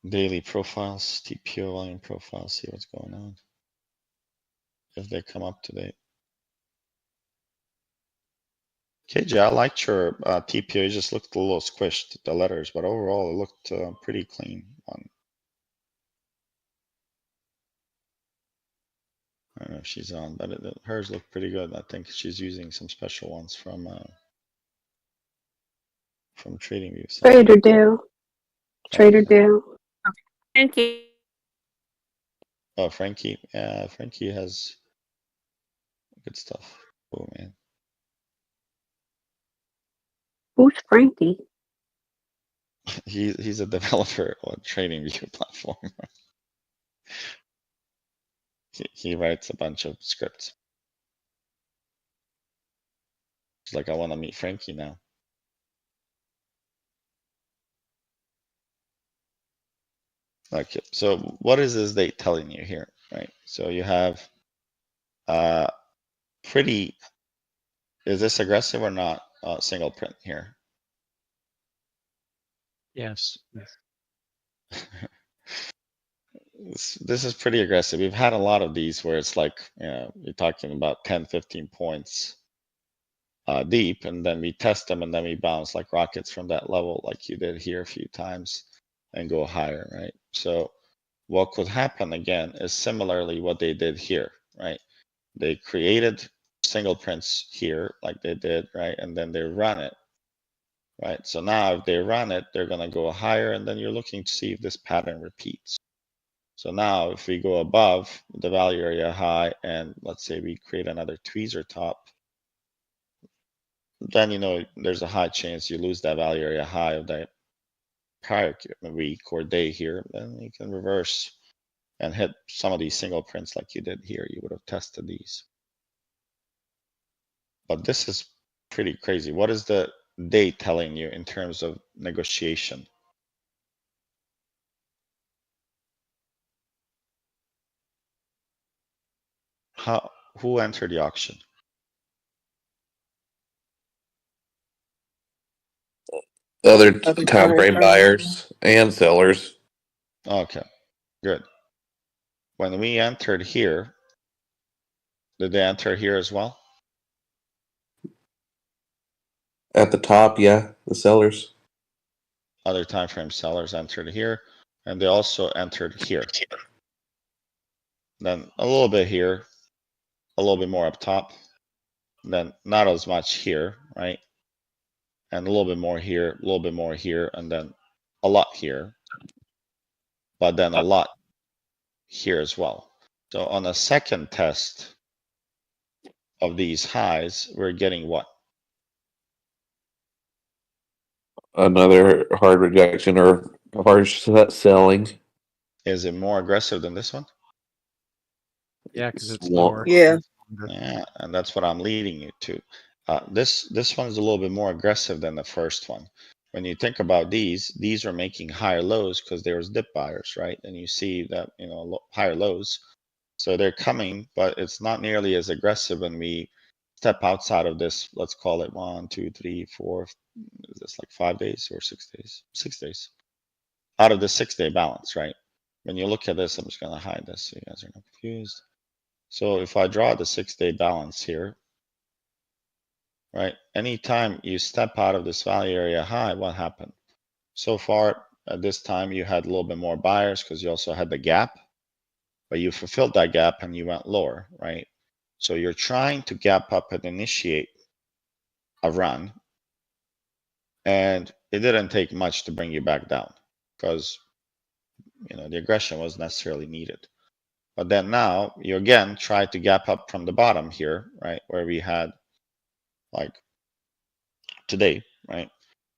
daily profiles, TPO volume profiles, see what's going on. If they come up to date. KJ, I liked your TPO. It just looked a little squished, the letters, but overall it looked pretty clean. I don't know if she's on, but hers looked pretty good. I think she's using some special ones from TradingView. So. Trader do. Trader do. Okay. Thank you. Oh, Frankie. Yeah, Frankie has good stuff. Oh, man. Who's Frankie? He's a developer on TradingView platform. He writes a bunch of scripts. It's like, I want to meet Frankie now. Okay, so what is this date telling you here, right? So you have pretty, is this aggressive or not? Single print here. Yes. This is pretty aggressive. We've had a lot of these where it's like, you know, you're talking about 10, 15 points deep, and then we test them and then we bounce like rockets from that level, like you did here a few times, and go higher, right? So what could happen again is similarly what they did here, right? They created single prints here like they did, right? And then they run it, right? So now if they run it, they're going to go higher, and then you're looking to see if this pattern repeats. So now if we go above the value area high, and let's say we create another tweezer top, then you know there's a high chance you lose that value area high of that prior week or day here. Then you can reverse and hit some of these single prints like you did here. You would have tested these. But this is pretty crazy. What is the day telling you in terms of negotiation? Who entered the auction? Other time frame buyers and sellers. Okay, good. When we entered here, did they enter here as well? At the top, yeah, the sellers. Other time frame sellers entered here, and they also entered here. Then a little bit here, a little bit more up top, then not as much here, right? And a little bit more here, a little bit more here, and then a lot here, but then a lot here as well. So on a second test of these highs, we're getting what? Another hard rejection or harsh selling. Is it more aggressive than this one? Yeah, because it's lower. Yeah. Yeah, and that's what I'm leading you to. This one is a little bit more aggressive than the first one. When you think about these are making higher lows because there's dip buyers, right? And you see that, you know, higher lows. So they're coming, but it's not nearly as aggressive when we step outside of this. Let's call it 1, 2, 3, 4. Is this like 5 days or 6 days? 6 days. Out of the 6-day balance, right? When you look at this, I'm just going to hide this so you guys are not confused. So if I draw the 6-day balance here, right? Anytime you step out of this value area high, what happened? So far at this time, you had a little bit more buyers because you also had the gap, but you fulfilled that gap and you went lower, right? So you're trying to gap up and initiate a run, and it didn't take much to bring you back down because, you know, the aggression was necessarily needed. But then now you again try to gap up from the bottom here, right? Where we had like today, right?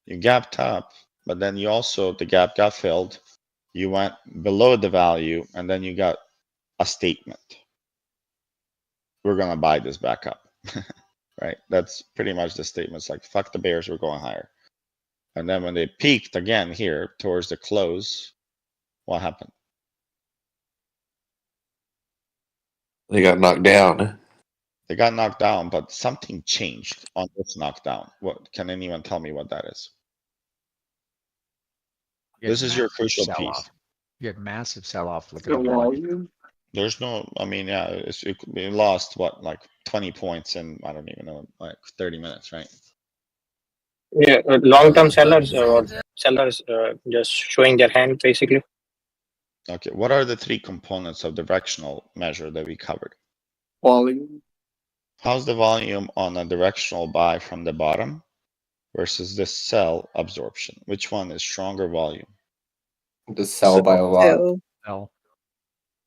You gapped up, but then you also, the gap got filled. You went below the value, and then you got a statement. We're going to buy this back up, right? That's pretty much the statement. It's like, fuck the bears, we're going higher. And then when they peaked again here towards the close, what happened? They got knocked down. They got knocked down, but something changed on this knockdown. What can anyone tell me what that is? This is your crucial piece. You had massive sell-off. Look at The the volume. volume. There's no, I mean, yeah, it lost what, like 20 points in, I don't even know, like 30 minutes, right? Yeah, long-term sellers or sellers just showing their hand basically. Okay, what are the 3 components of directional measure that we covered? Volume. How's the volume on a directional buy from the bottom versus the sell absorption? Which one is stronger volume? The sell by a lot. Sell.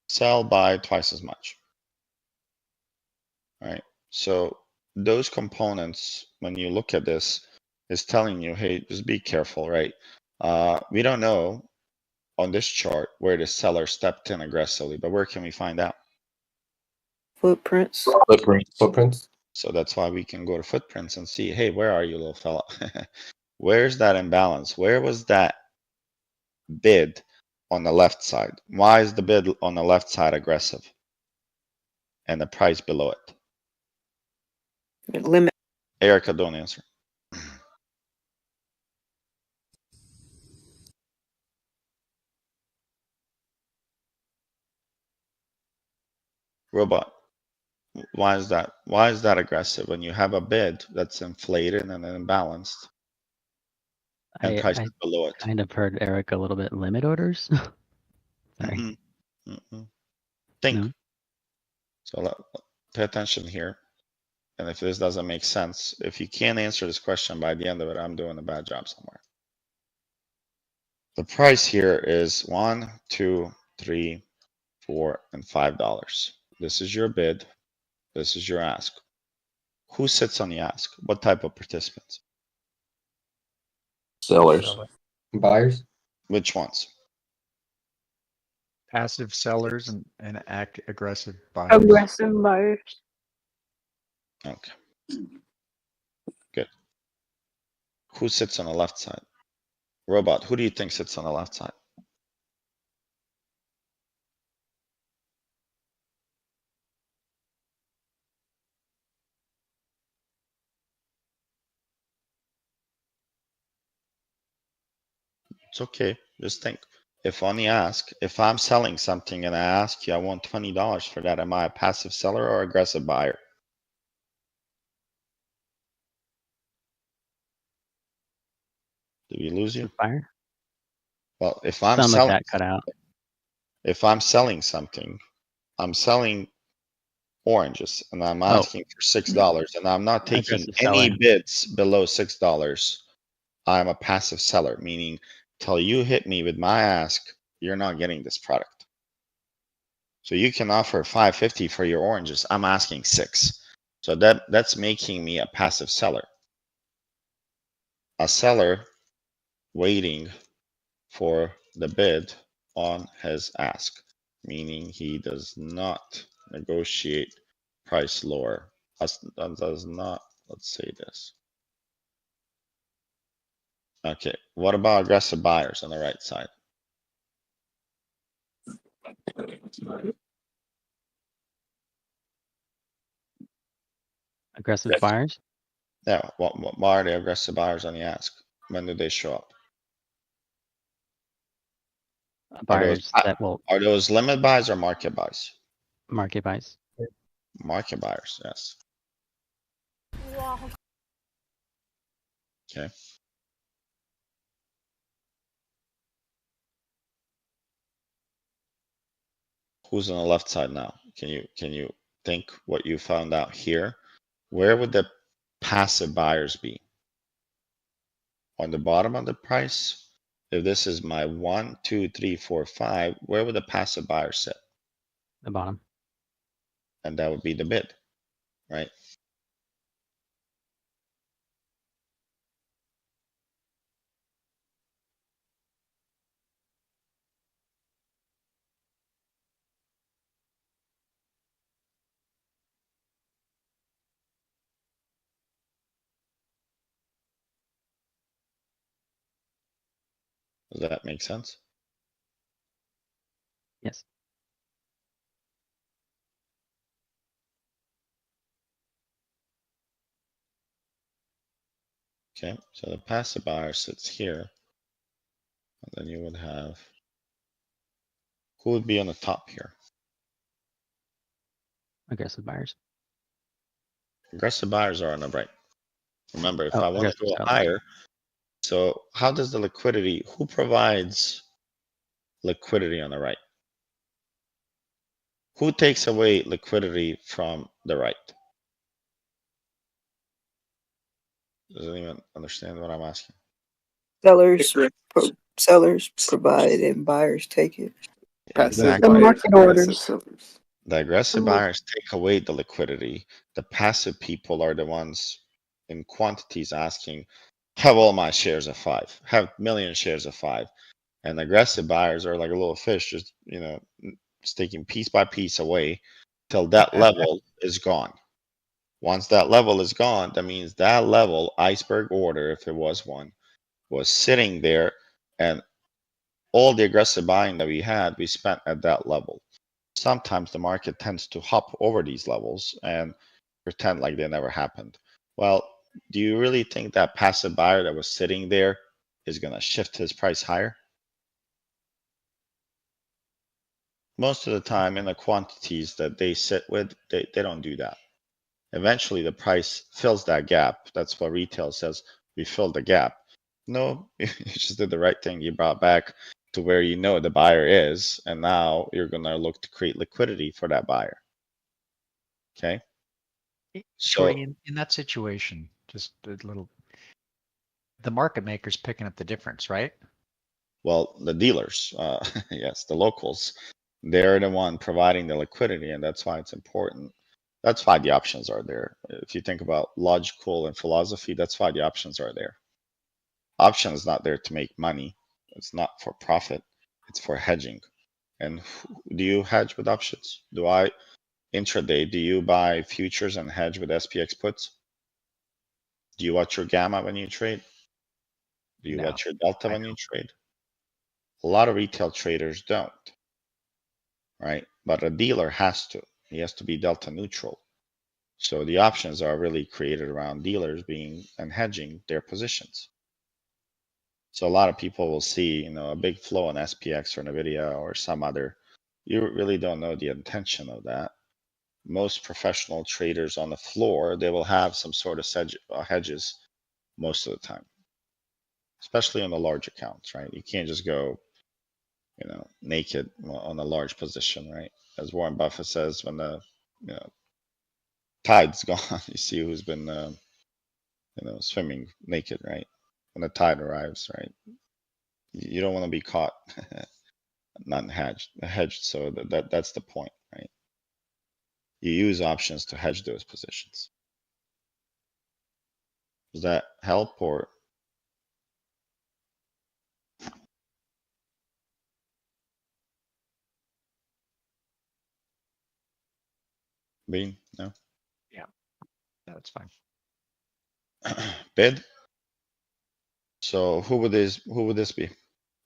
Sell by twice as much. All right. So those components, when you look at this, is telling you, hey, just be careful, right? We don't know on this chart where the seller stepped in aggressively, but where can we find out? Footprints. Footprints. So that's why we can go to footprints and see, hey, where are you, little fella? Where's that imbalance? Where was that bid on the left side? Why is the bid on the left side aggressive and the price below it? Limit. Erica, don't answer. Robot, why is that? Why is that aggressive when you have a bid that's inflated and imbalanced and price is below it? Kind of heard Eric a little bit limit orders. Sorry. Think. No. So pay attention here. And if this doesn't make sense, if you can't answer this question by the end of it, I'm doing a bad job somewhere. The price here is $1, $2, $3, $4, and $5. This is your bid. This is your ask. Who sits on the ask? What type of participants? Sellers. Buyers. Which ones? Passive sellers and aggressive buyers. Aggressive buyers. Okay. Good. Who sits on the left side? Robot, who do you think sits on the left side? It's okay. Just think. If on the ask, if I'm selling something and I ask you, I want $20 for that, am I a passive seller or aggressive buyer? Did we lose you? Buyer. Well, if I'm Sound like selling, that cut out. if I'm selling something, I'm selling oranges and I'm asking for $6 and I'm not taking Aggressive any seller. bids below $6. I'm a passive seller, meaning till you hit me with my ask, you're not getting this product. So you can offer $5.50 for your oranges. I'm asking $6. So that's making me a passive seller. A seller waiting for the bid on his ask, meaning he does not negotiate price lower. Does not, let's say this. Okay, what about aggressive buyers on the right side? Aggressive buyers. Yeah, why are they aggressive buyers on the ask? When do they show up? Buyers that will Are those limit buys or market buys? market buys. Market buyers, yes. Okay. Who's on the left side now? Can you think what you found out here? Where would the passive buyers be? On the bottom of the price? If this is my 1, 2, 3, 4, 5, where would the passive buyer sit? The bottom. And that would be the bid, right? Does that make sense? Yes. Okay, so the passive buyer sits here. And then you would have, who would be on the top here? Aggressive buyers. Aggressive buyers are on the right. Remember, if Oh, I want to aggressive go sellers. higher, so how does the liquidity, who provides liquidity on the right? Who takes away liquidity from the right? Does anyone understand what I'm asking? Sellers provide and buyers take it. Exactly. The market orders. The aggressive buyers take away the liquidity. The passive people are the ones in quantities asking, have all my shares at 5, have million shares at 5. And aggressive buyers are like a little fish, just, just taking piece by piece away till that level is gone. Once that level is gone, that means that level, iceberg order, if it was one, was sitting there, and all the aggressive buying that we had, we spent at that level. Sometimes the market tends to hop over these levels and pretend like they never happened. Well, do you really think that passive buyer that was sitting there is going to shift his price higher? Most of the time in the quantities that they sit with, they don't do that. Eventually the price fills that gap. That's what retail says. We filled the gap. No, you just did the right thing. You brought back to where you know the buyer is, and now you're going to look to create liquidity for that buyer. Okay. Shorty, in that situation, just a little, the market maker's picking up the difference, right? Well, the dealers, yes, the locals, they're the one providing the liquidity, and that's why it's important. That's why the options are there. If you think about logical and philosophy, that's why the options are there. Option is not there to make money. It's not for profit. It's for hedging. And do you hedge with options? Do I intraday? Do you buy futures and hedge with SPX puts? Do you watch your gamma when you trade? Do you watch your delta when you trade? A lot of retail traders don't, right? But a dealer has to. He has to be delta neutral. So the options are really created around dealers being and hedging their positions. So a lot of people will see, a big flow on SPX or NVIDIA or some other. You really don't know the intention of that. Most professional traders on the floor, they will have some sort of hedges most of the time, especially on the large accounts, right? You can't just go, naked on a large position, right? As Warren Buffett says, when the tide's gone, you see who's been, swimming naked, right? When the tide arrives, right? You don't want to be caught not hedged. So that's the point, right? You use options to hedge those positions. Does that help or? Bean? No? Yeah, that's fine. Bid? So who would this be?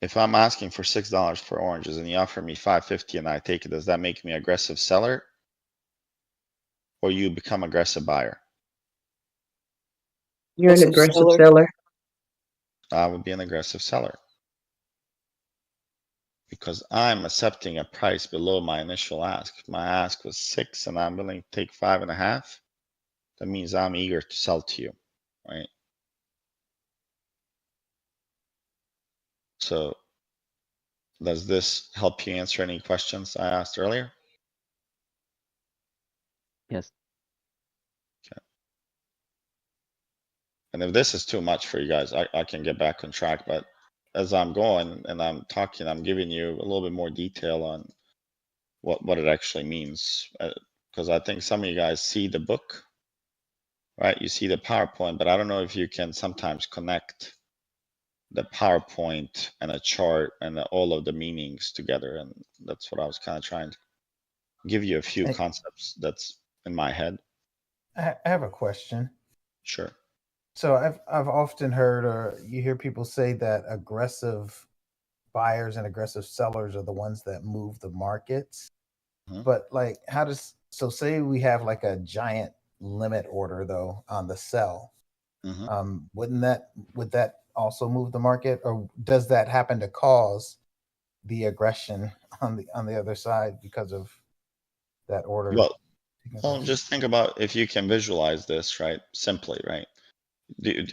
If I'm asking for $6 for oranges and you offer me $5.50 and I take it, does that make me aggressive seller? Or you become aggressive buyer? You're an aggressive seller. I would be an aggressive seller. Because I'm accepting a price below my initial ask. If my ask was 6 and I'm willing to take 5.5, that means I'm eager to sell to you, right? So does this help you answer any questions I asked earlier? Yes. Okay. And if this is too much for you guys, I can get back on track, but as I'm going and I'm talking, I'm giving you a little bit more detail on what it actually means. Because I think some of you guys see the book, right? You see the PowerPoint, but I don't know if you can sometimes connect the PowerPoint and a chart and all of the meanings together. And that's what I was kind of trying to give you a few concepts that's in my head. I have a question. Sure. So I've often heard, or you hear people say that aggressive buyers and aggressive sellers are the ones that move the markets. Mm-hmm. But like, say we have like a giant limit order though on the sell. Mm-hmm. Would that also move the market, or does that happen to cause the aggression on the other side because of that order? Well, just think about if you can visualize this, right? Simply, right?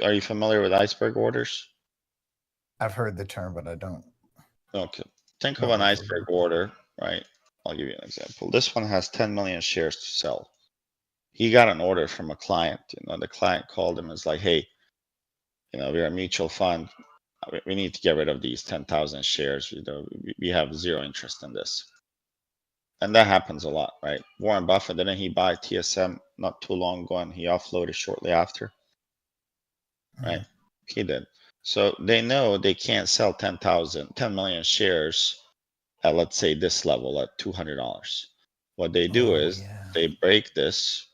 Are you familiar with iceberg orders? I've heard the term, but I don't. Okay. Think of an iceberg order, right? I'll give you an example. This one has 10 million shares to sell. He got an order from a client. The client called him and was like, hey, we're a mutual fund. We need to get rid of these 10,000 shares. We have zero interest in this. And that happens a lot, right? Warren Buffett, didn't he buy TSM not too long ago and he offloaded shortly after? Right? He did. So they know they can't sell 10 million shares at, let's say, this level at $200. What they do is they break this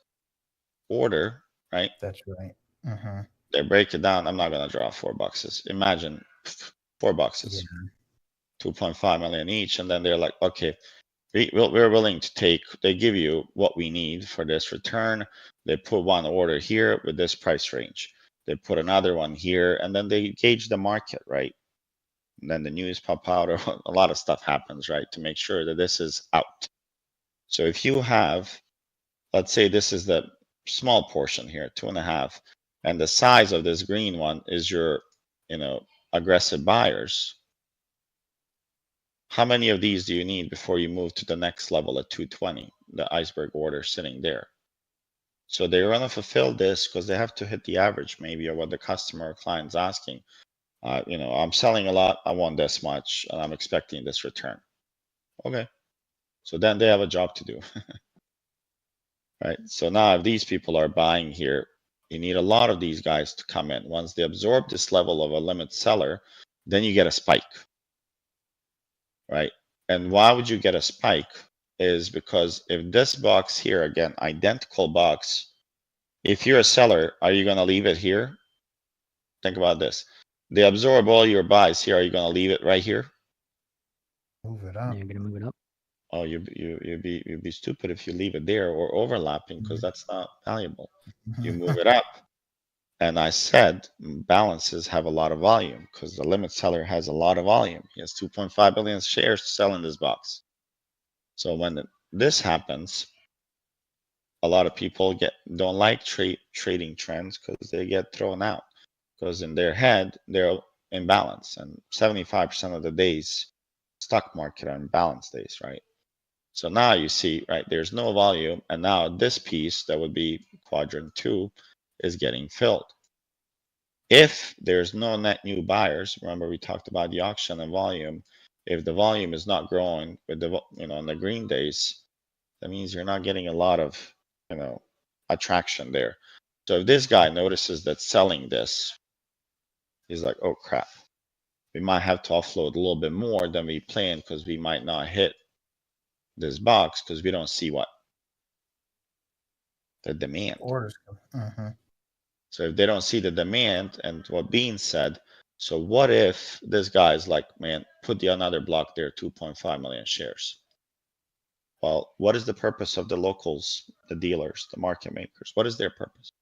order, right? That's right. Mm-hmm. They break it down. I'm not going to draw $4. Imagine $4, 2.5 million each. And then they're like, okay, we're willing to take, they give you what we need for this return. They put one order here with this price range. They put another one here, and then they gauge the market, right? And then the news pop out, or a lot of stuff happens, right? To make sure that this is out. So if you have, let's say this is the small portion here, 2.5, and the size of this green one is your, aggressive buyers. How many of these do you need before you move to the next level at 220, the iceberg order sitting there? So they're going to fulfill this because they have to hit the average maybe of what the customer or client's asking. I'm selling a lot, I want this much, and I'm expecting this return. Okay. So then they have a job to do. Right. So now if these people are buying here, you need a lot of these guys to come in. Once they absorb this level of a limit seller, then you get a spike. Right. And why would you get a spike? Is because if this box here, again, identical box, if you're a seller, are you going to leave it here? Think about this. They absorb all your buys here. Are you going to leave it right here? Move it up. You're gonna move it up. Oh, you'd be stupid if you leave it there or overlapping, because that's not valuable. You move it up. And I said balances have a lot of volume because the limit seller has a lot of volume. He has 2.5 billion shares to sell in this box. So when this happens, a lot of people don't like trading trends because they get thrown out, because in their head they're in balance, and 75% of the days stock market are in balance days, right? So now you see, right, there's no volume, and now this piece that would be quadrant 2 is getting filled. If there's no net new buyers, remember we talked about the auction and volume. If the volume is not growing with the, on the green days, that means you're not getting a lot of, attraction there. So if this guy notices that selling this, he's like, oh crap, we might have to offload a little bit more than we planned because we might not hit this box because we don't see what? The demand. Orders. Mm-hmm. So if they don't see the demand and what Bean said, so what if this guy's like, man, put the another block there, 2.5 million shares? Well, what is the purpose of the locals, the dealers, the market makers? What is their purpose?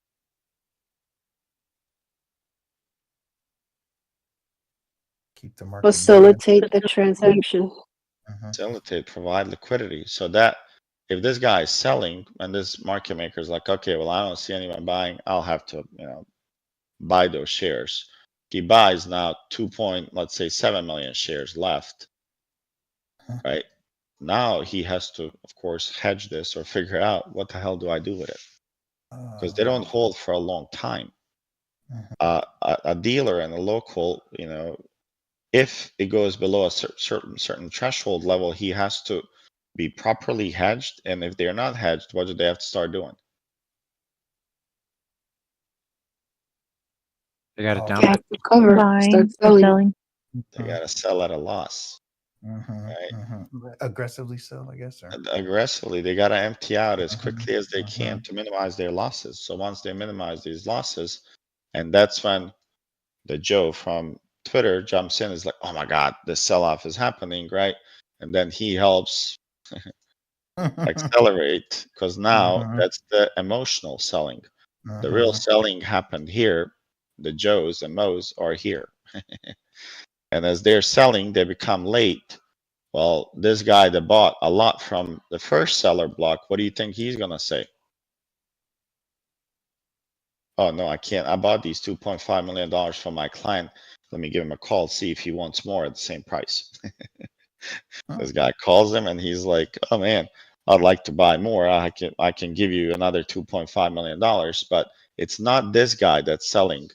Keep the market Facilitate the transaction. Facilitate, provide liquidity. So that if this guy is selling and this market maker is like, okay, well, I don't see anyone buying, I'll have to, buy those shares. He buys now 7 million shares left, right? Now he has to, of course, hedge this or figure out what the hell do I do with it? Because they don't hold for a long time. A dealer and a local, if it goes below a certain threshold level, he has to be properly hedged. And if they're not hedged, what do they have to start doing? They got it down. Have to cover. Start selling. They got to sell at a loss. Aggressively sell, I guess. Or? Aggressively, they got to empty out as quickly as they can to minimize their losses. So once they minimize these losses, and that's when the Joe from Twitter jumps in, is like, oh my God, the sell-off is happening, right? And then he helps accelerate, because now that's the emotional selling. The real selling happened here. The Joes and Moes are here. And as they're selling, they become late. Well, this guy that bought a lot from the first seller block, what do you think he's going to say? Oh, no, I can't. I bought these $2.5 million from my client. Let me give him a call, see if he wants more at the same price. This guy calls him and he's like, oh man, I'd like to buy more. I can give you another $2.5 million, but it's not this guy that's selling.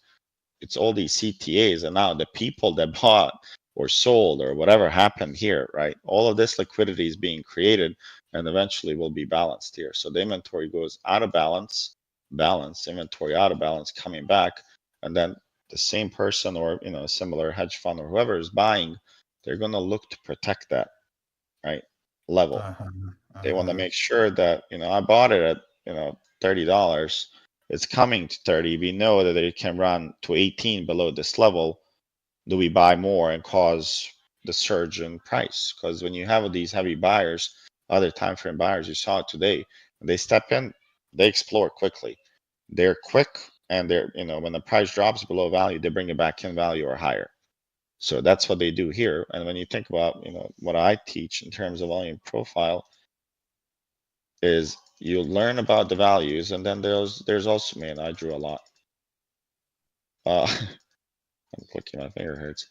It's all these CTAs, and now the people that bought or sold or whatever happened here, right? All of this liquidity is being created and eventually will be balanced here. So the inventory goes out of balance, inventory out of balance, coming back, and then the same person or, a similar hedge fund or whoever is buying, they're going to look to protect that, right, level. They want to make sure that, I bought it at, $30. It's coming to 30. We know that it can run to 18 below this level. Do we buy more and cause the surge in price? Because when you have these heavy buyers, other time frame buyers, you saw it today, when they step in, they explore quickly. They're quick, and they're, when the price drops below value, they bring it back in value or higher. So that's what they do here. And when you think about, what I teach in terms of volume profile, is you learn about the values, and then there's also, man, I drew a lot. I'm clicking, my finger hurts.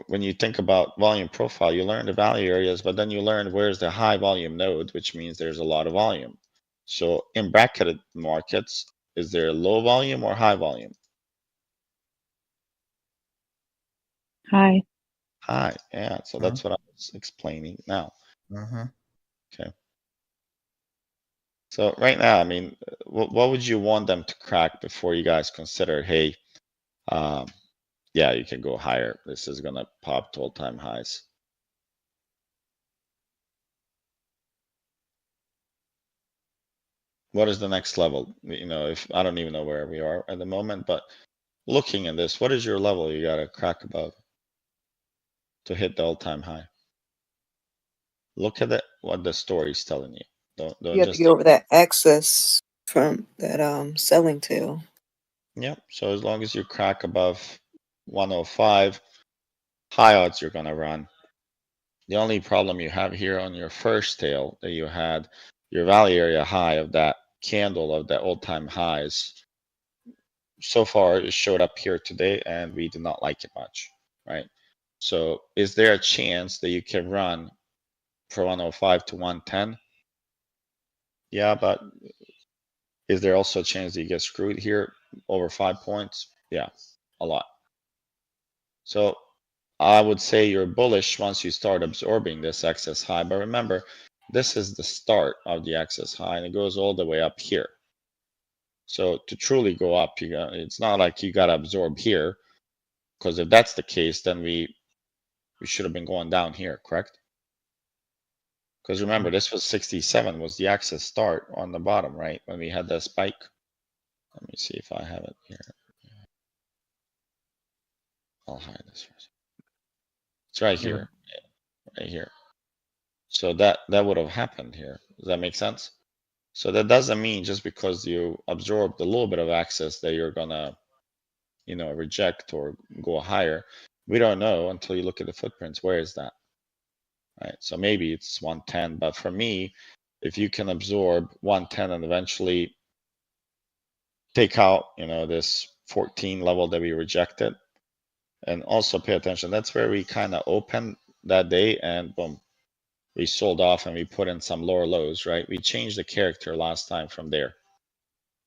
When you think about volume profile, you learn the value areas, but then you learn where's the high volume node, which means there's a lot of volume. So in bracketed markets, is there low volume or high volume? High. High, yeah. So that's what I was explaining now. Okay. So right now, I mean, what would you want them to crack before you guys consider, hey, yeah, you can go higher. This is gonna pop to all-time highs. What is the next level? If I don't even know where we are at the moment, but looking at this, what is your level you gotta crack above to hit the all-time high? Look at what the story's telling you. Don't You have to just get over that access from that selling tail. Yep. So as long as you crack above 105, high odds you're gonna run. The only problem you have here on your first tail that you had your value area high of that candle of that all-time highs. So far, it showed up here today, and we did not like it much, right? So is there a chance that you can run for 105 to 110? Yeah, but is there also a chance that you get screwed here over 5 points? Yeah, a lot. So I would say you're bullish once you start absorbing this excess high. But remember, this is the start of the excess high, and it goes all the way up here. So to truly go up, it's not like you got to absorb here, because if that's the case, then we should have been going down here, correct? Because remember, this was 67 was the excess start on the bottom, right? When we had that spike. Let me see if I have it here. I'll hide this first. It's right here, right here. So that would have happened here. Does that make sense? So that doesn't mean just because you absorbed a little bit of access that you're gonna, reject or go higher. We don't know until you look at the footprints. Where is that? Right. So maybe it's 110, but for me, if you can absorb 110 and eventually take out, this 14 level that we rejected, and also pay attention. That's where we kind of opened that day, and boom, we sold off and we put in some lower lows, right? We changed the character last time from there,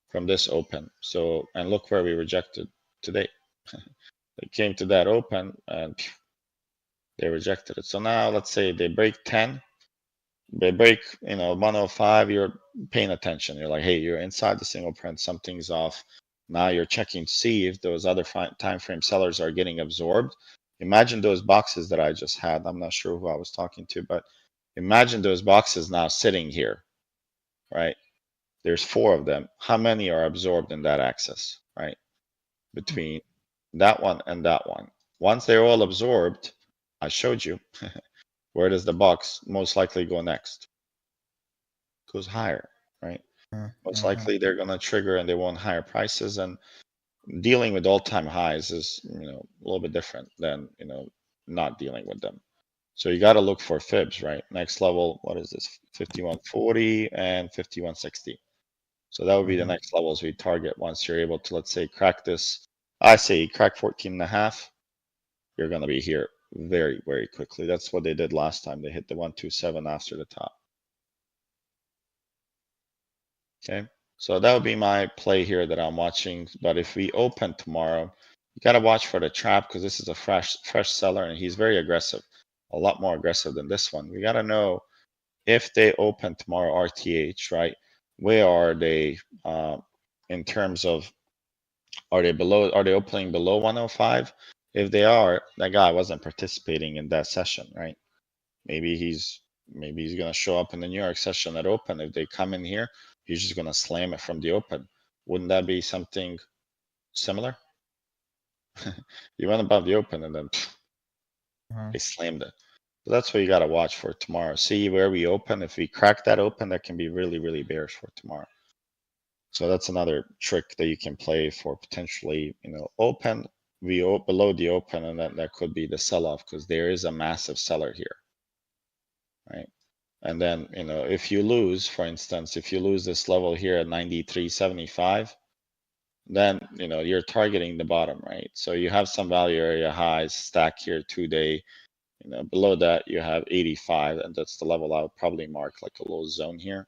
from this open. So, and look where we rejected today. They came to that open and they rejected it. So now let's say they break 10, they break, 105, you're paying attention. You're like, hey, you're inside the single print, something's off. Now you're checking to see if those other time frame sellers are getting absorbed. Imagine those boxes that I just had. I'm not sure who I was talking to, but imagine those boxes now sitting here, right? There's 4 of them. How many are absorbed in that axis, right? Between that one and that one. Once they're all absorbed, I showed you, where does the box most likely go next? Goes higher, right? Most likely they're going to trigger and they want higher prices, and dealing with all-time highs is, a little bit different than, not dealing with them. So you got to look for fibs, right? Next level, what is this? 5140 and 5160. So that would be the next levels we target once you're able to, let's say, crack this. I say crack 14 and a half. You're going to be here very, very quickly. That's what they did last time. They hit the 127 after the top. Okay. So that would be my play here that I'm watching. But if we open tomorrow, you got to watch for the trap, because this is a fresh seller and he's very aggressive, a lot more aggressive than this one. We got to know if they open tomorrow RTH, right? Where are they in terms of Are they below? Are they opening below 105? If they are, that guy wasn't participating in that session, right? Maybe he's gonna show up in the New York session at open. If they come in here, he's just gonna slam it from the open. Wouldn't that be something similar? You went above the open and then they slammed it. So that's what you gotta watch for tomorrow. See where we open. If we crack that open, that can be really, really bearish for tomorrow. So that's another trick that you can play for potentially, open below the open, and that could be the sell-off because there is a massive seller here, right? And then, if you lose, for instance, if you lose this level here at 93.75, then, you're targeting the bottom, right? So you have some value area highs stack here 2-day, below that you have 85, and that's the level I would probably mark like a little zone here.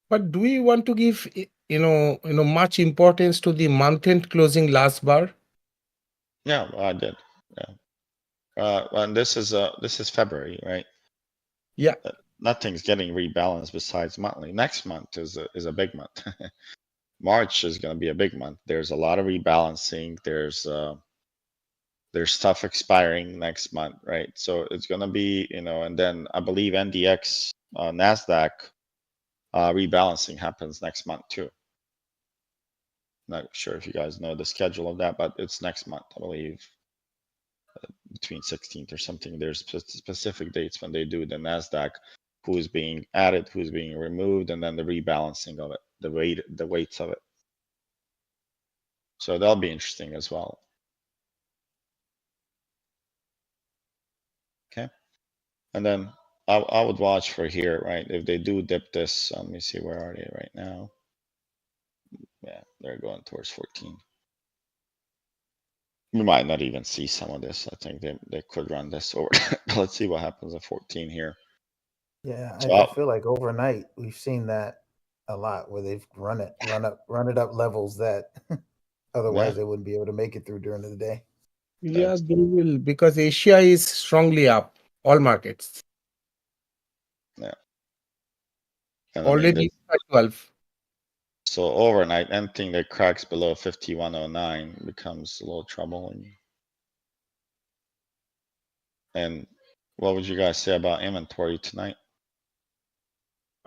But do we want to give much importance to the month-end closing last bar? Yeah, well, I did. Yeah. And this is February, right? Yeah. Nothing's getting rebalanced besides monthly. Next month is a big month. March is going to be a big month. There's a lot of rebalancing. There's stuff expiring next month, right? So it's going to be, and then I believe NDX, NASDAQ rebalancing happens next month too. Not sure if you guys know the schedule of that, but it's next month, I believe, between 16th or something. There's specific dates when they do the NASDAQ, who's being added, who's being removed, and then the rebalancing of it, the weights of it. So that'll be interesting as well. Okay. And then I would watch for here, right? If they do dip this, let me see, where are they right now? Yeah, they're going towards 14. We might not even see some of this. I think they could run this over. Let's see what happens at 14 here. Yeah, So I feel like overnight we've seen that a lot where they've run it up levels that otherwise they wouldn't be able to make it through during the day. Yeah, they will, because Asia is strongly up, all markets. Yeah. And Already at 12. So overnight, anything that cracks below 5109 becomes a little troubling. And what would you guys say about inventory tonight?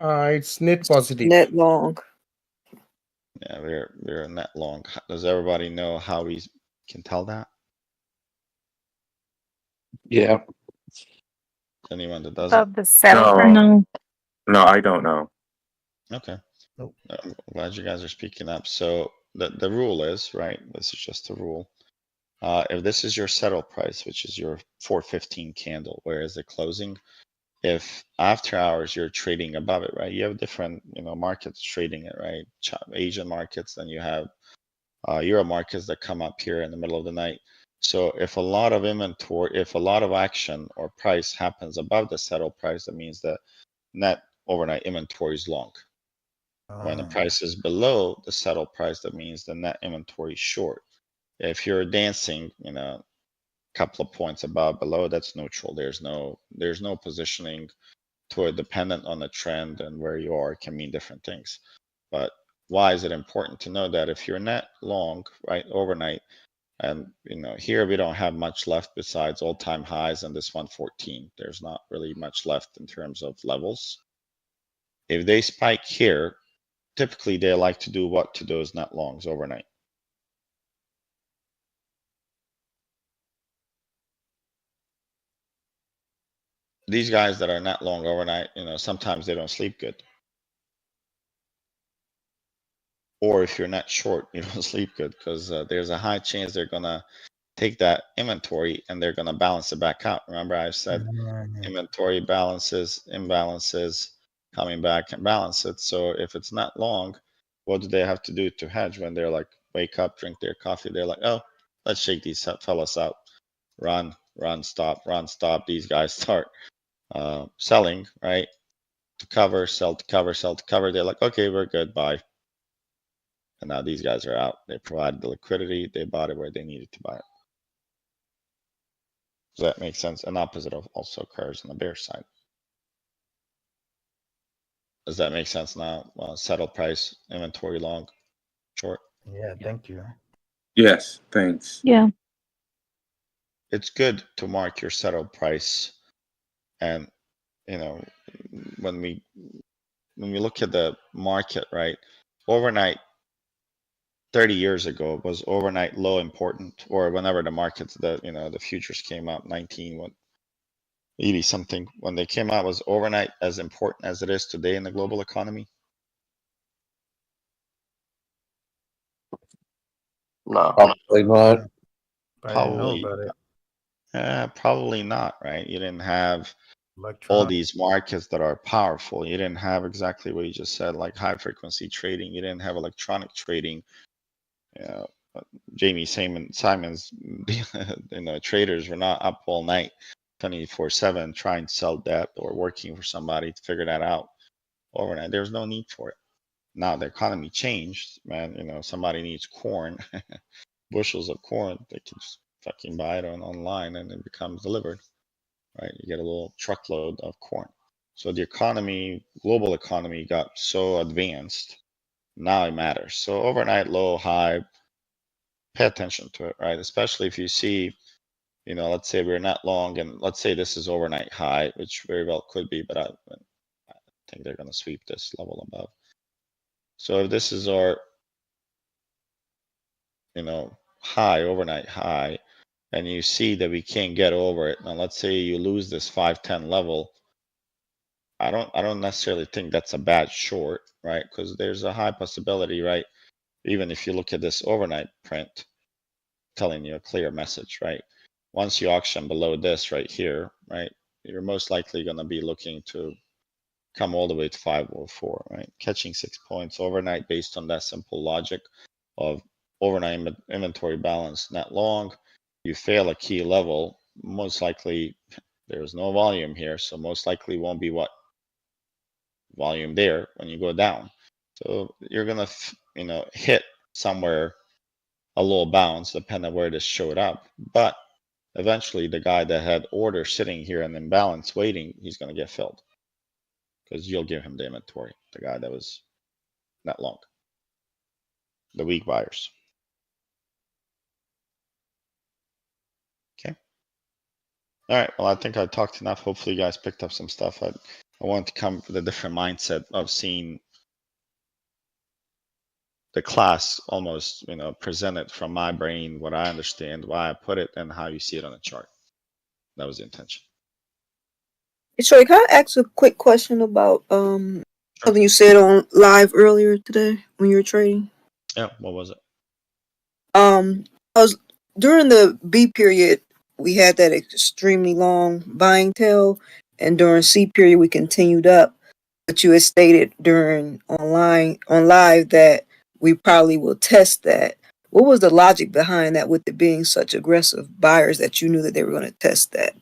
It's net positive. Net long. Yeah, we're net long. Does everybody know how we can tell that? Yeah. Anyone that doesn't? The settle price? No, I don't know. Okay. Nope. I'm glad you guys are speaking up. So the rule is, right? This is just a rule. If this is your settle price, which is your 415 candle, where is it closing? If after hours you're trading above it, right? You have different, markets trading it, right? Asian markets, then you have Euro markets that come up here in the middle of the night. So if a lot of inventory, if a lot of action or price happens above the settle price, that means that net overnight inventory is long. When the price is below the settle price, that means the net inventory is short. If you're dancing, a couple of points above, below, that's neutral. There's no positioning to it, dependent on the trend and where you are, can mean different things. But why is it important to know that if you're net long, right, overnight, and here we don't have much left besides all-time highs and this 114. There's not really much left in terms of levels. If they spike here, typically they like to do what to those net longs overnight? These guys that are net long overnight, sometimes they don't sleep good. Or if you're not short, you don't sleep good because there's a high chance they're gonna take that inventory and they're gonna balance it back out. Remember I said inventory balances, imbalances, coming back and balance it. So if it's not long, what do they have to do to hedge when they're like, wake up, drink their coffee? They're like, oh, let's shake these fellas out. Run, stop, run, stop. These guys start selling, right? To cover, sell to cover, sell to cover. They're like, okay, we're good, bye. And now these guys are out. They provided the liquidity. They bought it where they needed to buy it. Does that make sense? An opposite of also occurs on the bear side. Does that make sense now? Settle price, inventory long, short. Yeah, thank you. Yes, thanks. Yeah. It's good to mark your settle price. And, you know, when we look at the market, right? Overnight, 30 years ago, was overnight low important, or whenever the markets, the futures came out, 1980 something, when they came out, was overnight as important as it is today in the global economy? No, probably not. I didn't know Probably, about it. probably not, right? You didn't have all Electronic. these markets that are powerful. You didn't have exactly what you just said, like high frequency trading. You didn't have electronic trading. Jamie Simon's, traders were not up all night, 24/7, trying to sell debt or working for somebody to figure that out overnight. There's no need for it. Now the economy changed, man. Somebody needs corn, bushels of corn. They can just fucking buy it online, and it becomes delivered. Right? You get a little truckload of corn. So the economy, global economy, got so advanced. Now it matters. So overnight low, high, pay attention to it, right? Especially if you see, let's say we're not long, and let's say this is overnight high, which very well could be, but I think they're going to sweep this level above. So if this is our, high, overnight high, and you see that we can't get over it, and let's say you lose this 510 level, I don't necessarily think that's a bad short, right? Because there's a high possibility, right? Even if you look at this overnight print, telling you a clear message, right? Once you auction below this right here, right, you're most likely going to be looking to come all the way to 504, right? Catching 6 points overnight based on that simple logic of overnight inventory balance net long. You fail a key level, most likely there's no volume here, so most likely won't be what volume there when you go down. So you're gonna, hit somewhere a little bounce depending on where this showed up. But eventually the guy that had order sitting here and imbalance waiting, he's gonna get filled because you'll give him the inventory, the guy that was not long, the weak buyers. Okay. All right. Well, I think I talked enough. Hopefully you guys picked up some stuff. I want to come with a different mindset of seeing the class almost, presented from my brain, what I understand, why I put it, and how you see it on the chart. That was the intention. Shorty, can I ask a quick question about something you said on live earlier today when you were trading? Yeah, what was it? I was during the B period, we had that extremely long buying tail, and during C period we continued up. But you had stated during on live that we probably will test that. What was the logic behind that, with it being such aggressive buyers that you knew that they were going to test that?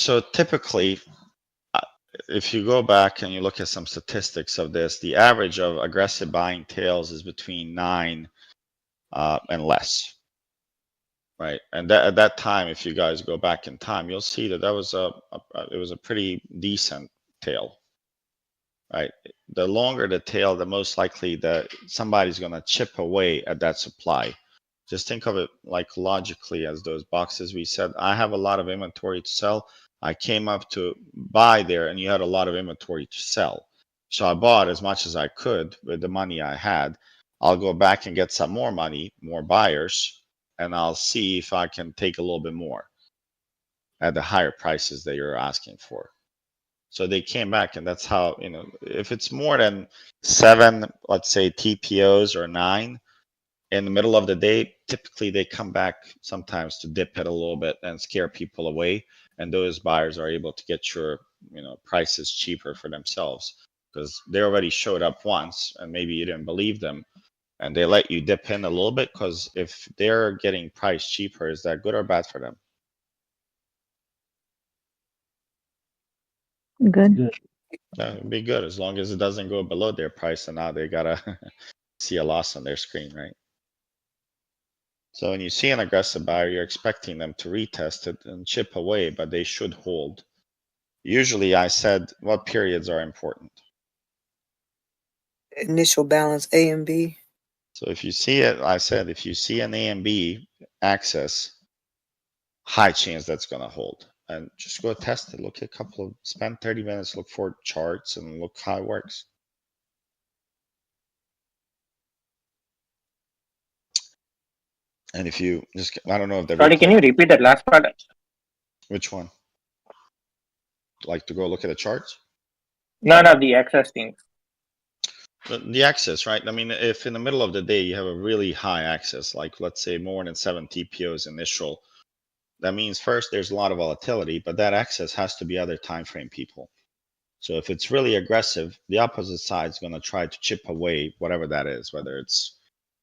So typically, if you go back and you look at some statistics of this, the average of aggressive buying tails is between 9 and less. Right, and at that time, if you guys go back in time, you'll see that was it was a pretty decent tail. Right, the longer the tail, the most likely that somebody's going to chip away at that supply. Just think of it like logically as those boxes we said. I have a lot of inventory to sell. I came up to buy there, and you had a lot of inventory to sell. So I bought as much as I could with the money I had. I'll go back and get some more money, more buyers, and I'll see if I can take a little bit more at the higher prices that you're asking for. So they came back, and that's how, if it's more than 7, let's say TPOs, or 9 in the middle of the day, typically they come back sometimes to dip it a little bit and scare people away. And those buyers are able to get your, prices cheaper for themselves because they already showed up once and maybe you didn't believe them. And they let you dip in a little bit because if they're getting priced cheaper, is that good or bad for them? Good. That would be good as long as it doesn't go below their price, and now they gotta see a loss on their screen, right? So when you see an aggressive buyer, you're expecting them to retest it and chip away, but they should hold. Usually I said what periods are important. Initial balance A and B. So if you see it, I said, if you see an A and B axis, high chance that's going to hold. And just go test it. Look at spend 30 minutes, look for charts and look how it works. And if you just, I don't know if the Sorry, can you repeat that last part? Which one? Like to go look at the charts? No, the access thing. The access, right? I mean, if in the middle of the day you have a really high access, like let's say more than 7 TPOs initial, that means first there's a lot of volatility, but that access has to be other time frame people. So if it's really aggressive, the opposite side is going to try to chip away whatever that is, whether it's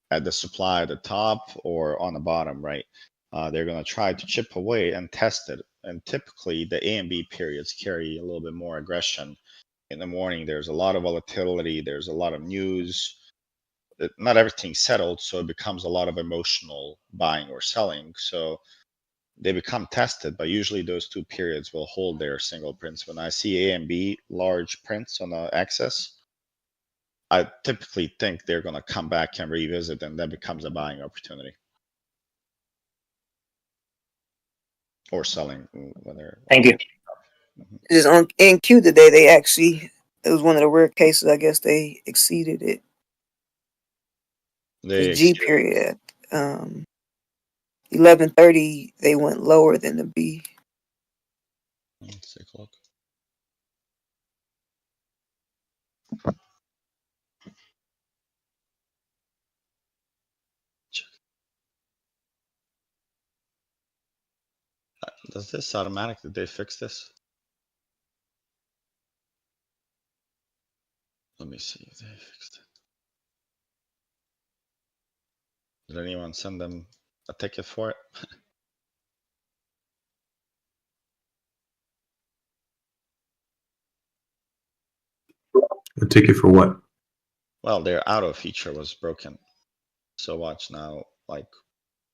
at the supply at the top or on the bottom, right? They're going to try to chip away and test it. And typically the A and B periods carry a little bit more aggression. In the morning, there's a lot of volatility. There's a lot of news. Not everything's settled, so it becomes a lot of emotional buying or selling. So they become tested, but usually those two periods will hold their single prints. When I see A and B large prints on the axis, I typically think they're going to come back and revisit, and that becomes a buying opportunity. Or selling, whether. Thank you. Just on NQ today, they actually, it was one of the rare cases, I guess they exceeded it. The G period. 11:30, they went lower than the B. Let's take a look. Does this automatic? Did they fix this? Let me see if they fixed it. Did anyone send them a ticket for it? A ticket for what? Well, their auto feature was broken. So watch now, like,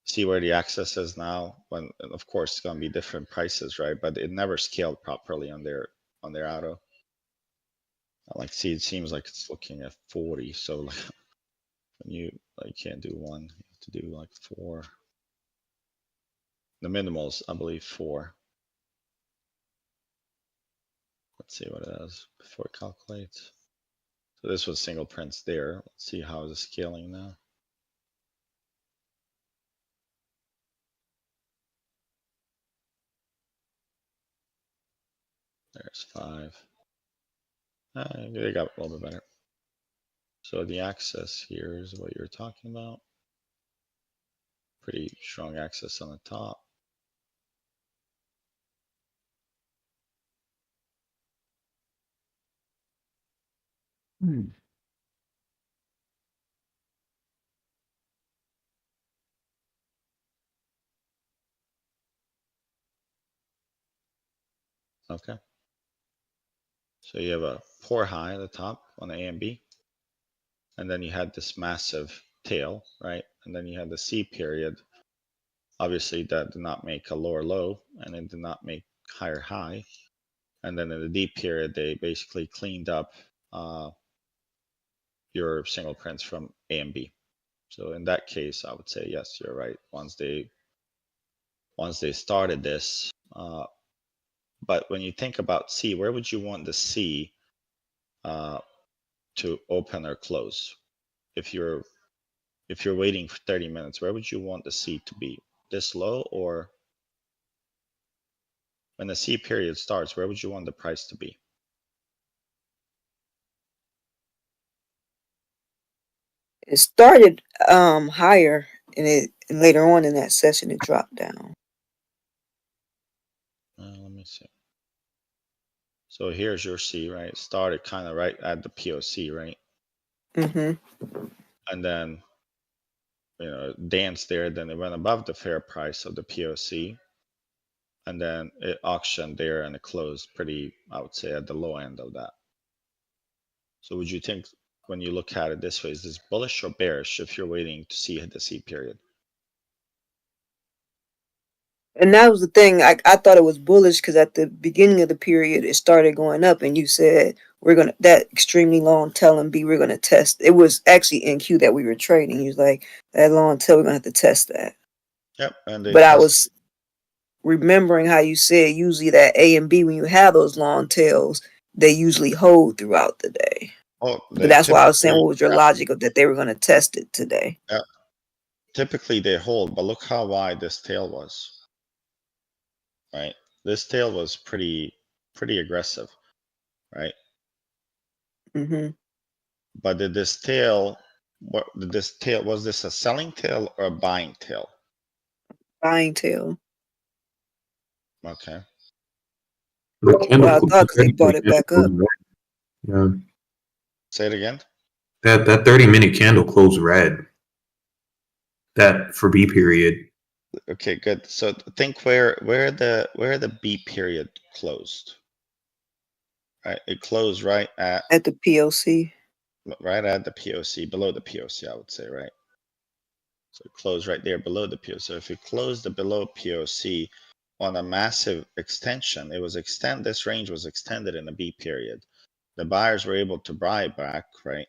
see where the access is now. When, of course, it's gonna be different prices, right? But it never scaled properly on their auto. Like, see, it seems like it's looking at 40. So like, when you can't do one, you have to do like 4. The minimals, I believe, 4. Let's see what it is before it calculates. So this was single prints there. Let's see how is it scaling now. There's 5. They got a little bit better. So the access here is what you're talking about. Pretty strong access on the top. Okay. So you have a poor high at the top on the A and B. And then you had this massive tail, right? And then you had the C period. Obviously that did not make a lower low and it did not make higher high. And then in the D period, they basically cleaned up your single prints from A and B. So in that case, I would say, yes, you're right. Once they started this, but when you think about C, where would you want the C to open or close? If you're waiting for 30 minutes, where would you want the C to be? This low, or when the C period starts, where would you want the price to be? It started higher, and later on in that session it dropped down. Let me see. So here's your C, right? It started kind of right at the POC, right? Mm-hmm. And then, danced there. Then it went above the fair price of the POC. And then it auctioned there and it closed pretty, I would say, at the low end of that. So would you think, when you look at it this way, is this bullish or bearish if you're waiting to see the C period? And that was the thing. I thought it was bullish because at the beginning of the period it started going up, and you said that extremely long tail and B, we're gonna test. It was actually NQ that we were trading. He was like, that long tail, we're gonna have to test that. Yep, and they But I was remembering how you said usually that A and B, when you have those long tails, they usually hold throughout the day. Oh, But that's why I was saying, typically, what was your logic of that they were going to test it today? yeah, typically they hold, but look how wide this tail was. Right, this tail was pretty aggressive, right? Mm-hmm. But did this tail? Was this a selling tail or a buying tail? Buying tail. Okay. The candle Well, I thought because they brought it back up. Yeah. Say it again. That 30-minute candle closed red. That for B period. Okay, good. So think where the B period closed. Right, it closed right at the POC. Right at the POC, below the POC, I would say, right? So it closed right there below the POC. So if you close the below POC on a massive extension, this range was extended in the B period. The buyers were able to buy back, right?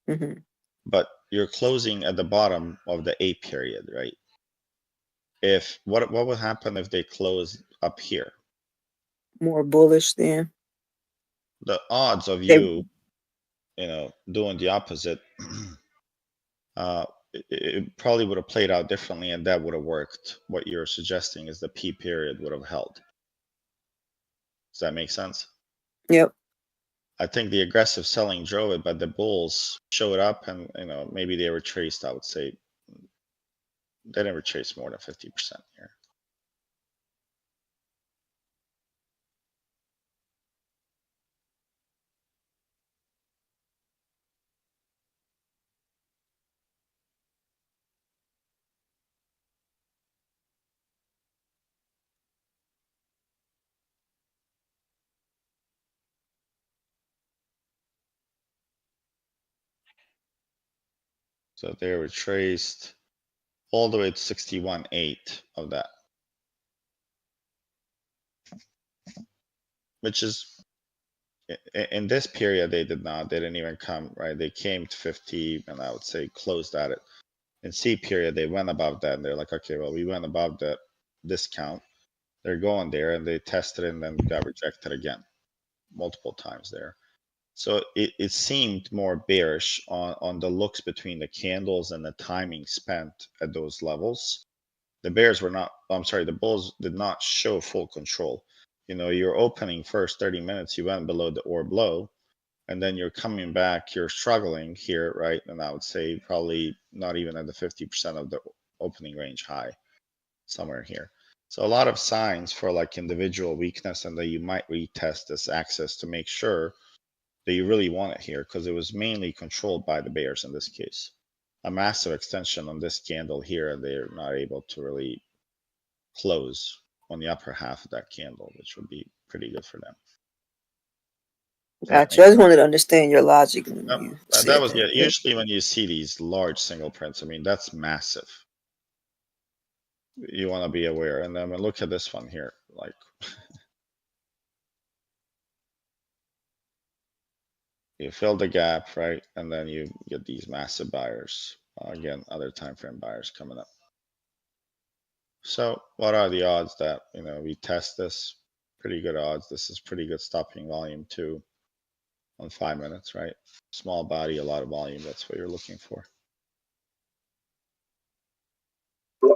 Mm-hmm. But you're closing at the bottom of the A period, right? What would happen if they close up here? More bullish then. The odds of you doing the opposite, it probably would have played out differently, and that would have worked. What you're suggesting is the P period would have held. Does that make sense? Yep. I think the aggressive selling drove it, but the bulls showed up, and maybe they retraced. I would say they didn't retrace more than 50% here. So they retraced all the way to 61.8 of that, which is in this period they didn't even come, right? They came to 50, and I would say closed at it. In C period, they went above that, and they're like, okay, well, we went above the discount. They're going there, and they tested it and then got rejected again multiple times there. So it seemed more bearish on the looks between the candles and the timing spent at those levels. The the bulls did not show full control. You're opening first 30 minutes, you went below the orb low, and then you're coming back, you're struggling here, right? And I would say probably not even at the 50% of the opening range high, somewhere here. So a lot of signs for like individual weakness, and that you might retest this access to make sure that you really want it here, because it was mainly controlled by the bears in this case. A massive extension on this candle here, and they're not able to really close on the upper half of that candle, which would be pretty good for them. Gotcha. I just wanted to understand your logic when you said That was that. usually when you see these large single prints, I mean, that's massive. You want to be aware. And then look at this one here, like you fill the gap, right? And then you get these massive buyers. Again, other time frame buyers coming up. So what are the odds that we test this? Pretty good odds. This is pretty good stopping volume too on 5 minutes, right? Small body, a lot of volume. That's what you're looking for.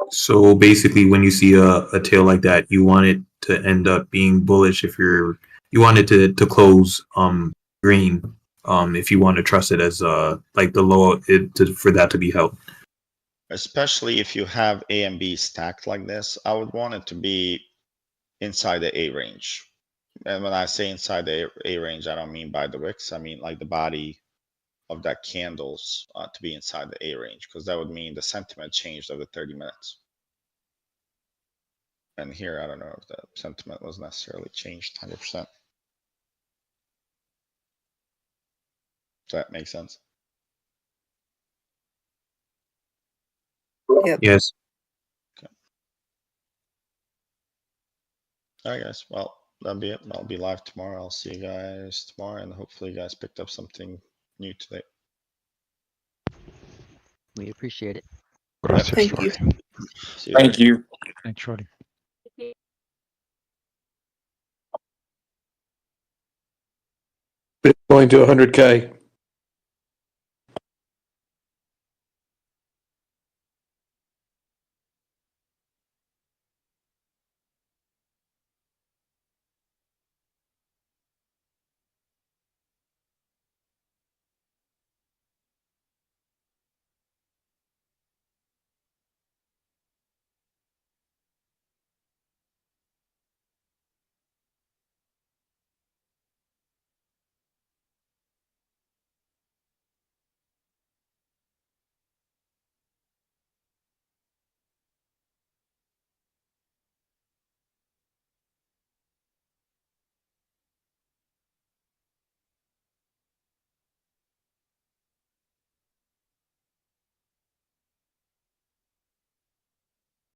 So basically, when you see a tail like that, you want it to end up being bullish. If you want it to close green, if you want to trust it as like the low for that to be held. Especially if you have A and B stacked like this, I would want it to be inside the A range. And when I say inside the A range, I don't mean by the wicks. I mean like the body of that candles to be inside the A range, because that would mean the sentiment changed over 30 minutes. And here, I don't know if the sentiment was necessarily changed 100%. Does that make sense? Yep. Yes. Okay. All right, guys. Well, that'll be it. I'll be live tomorrow. I'll see you guys tomorrow, and hopefully you guys picked up something new today. We appreciate it. Thank you. See you Thank later. you. Thanks, Shorty. Bitcoin to 100K.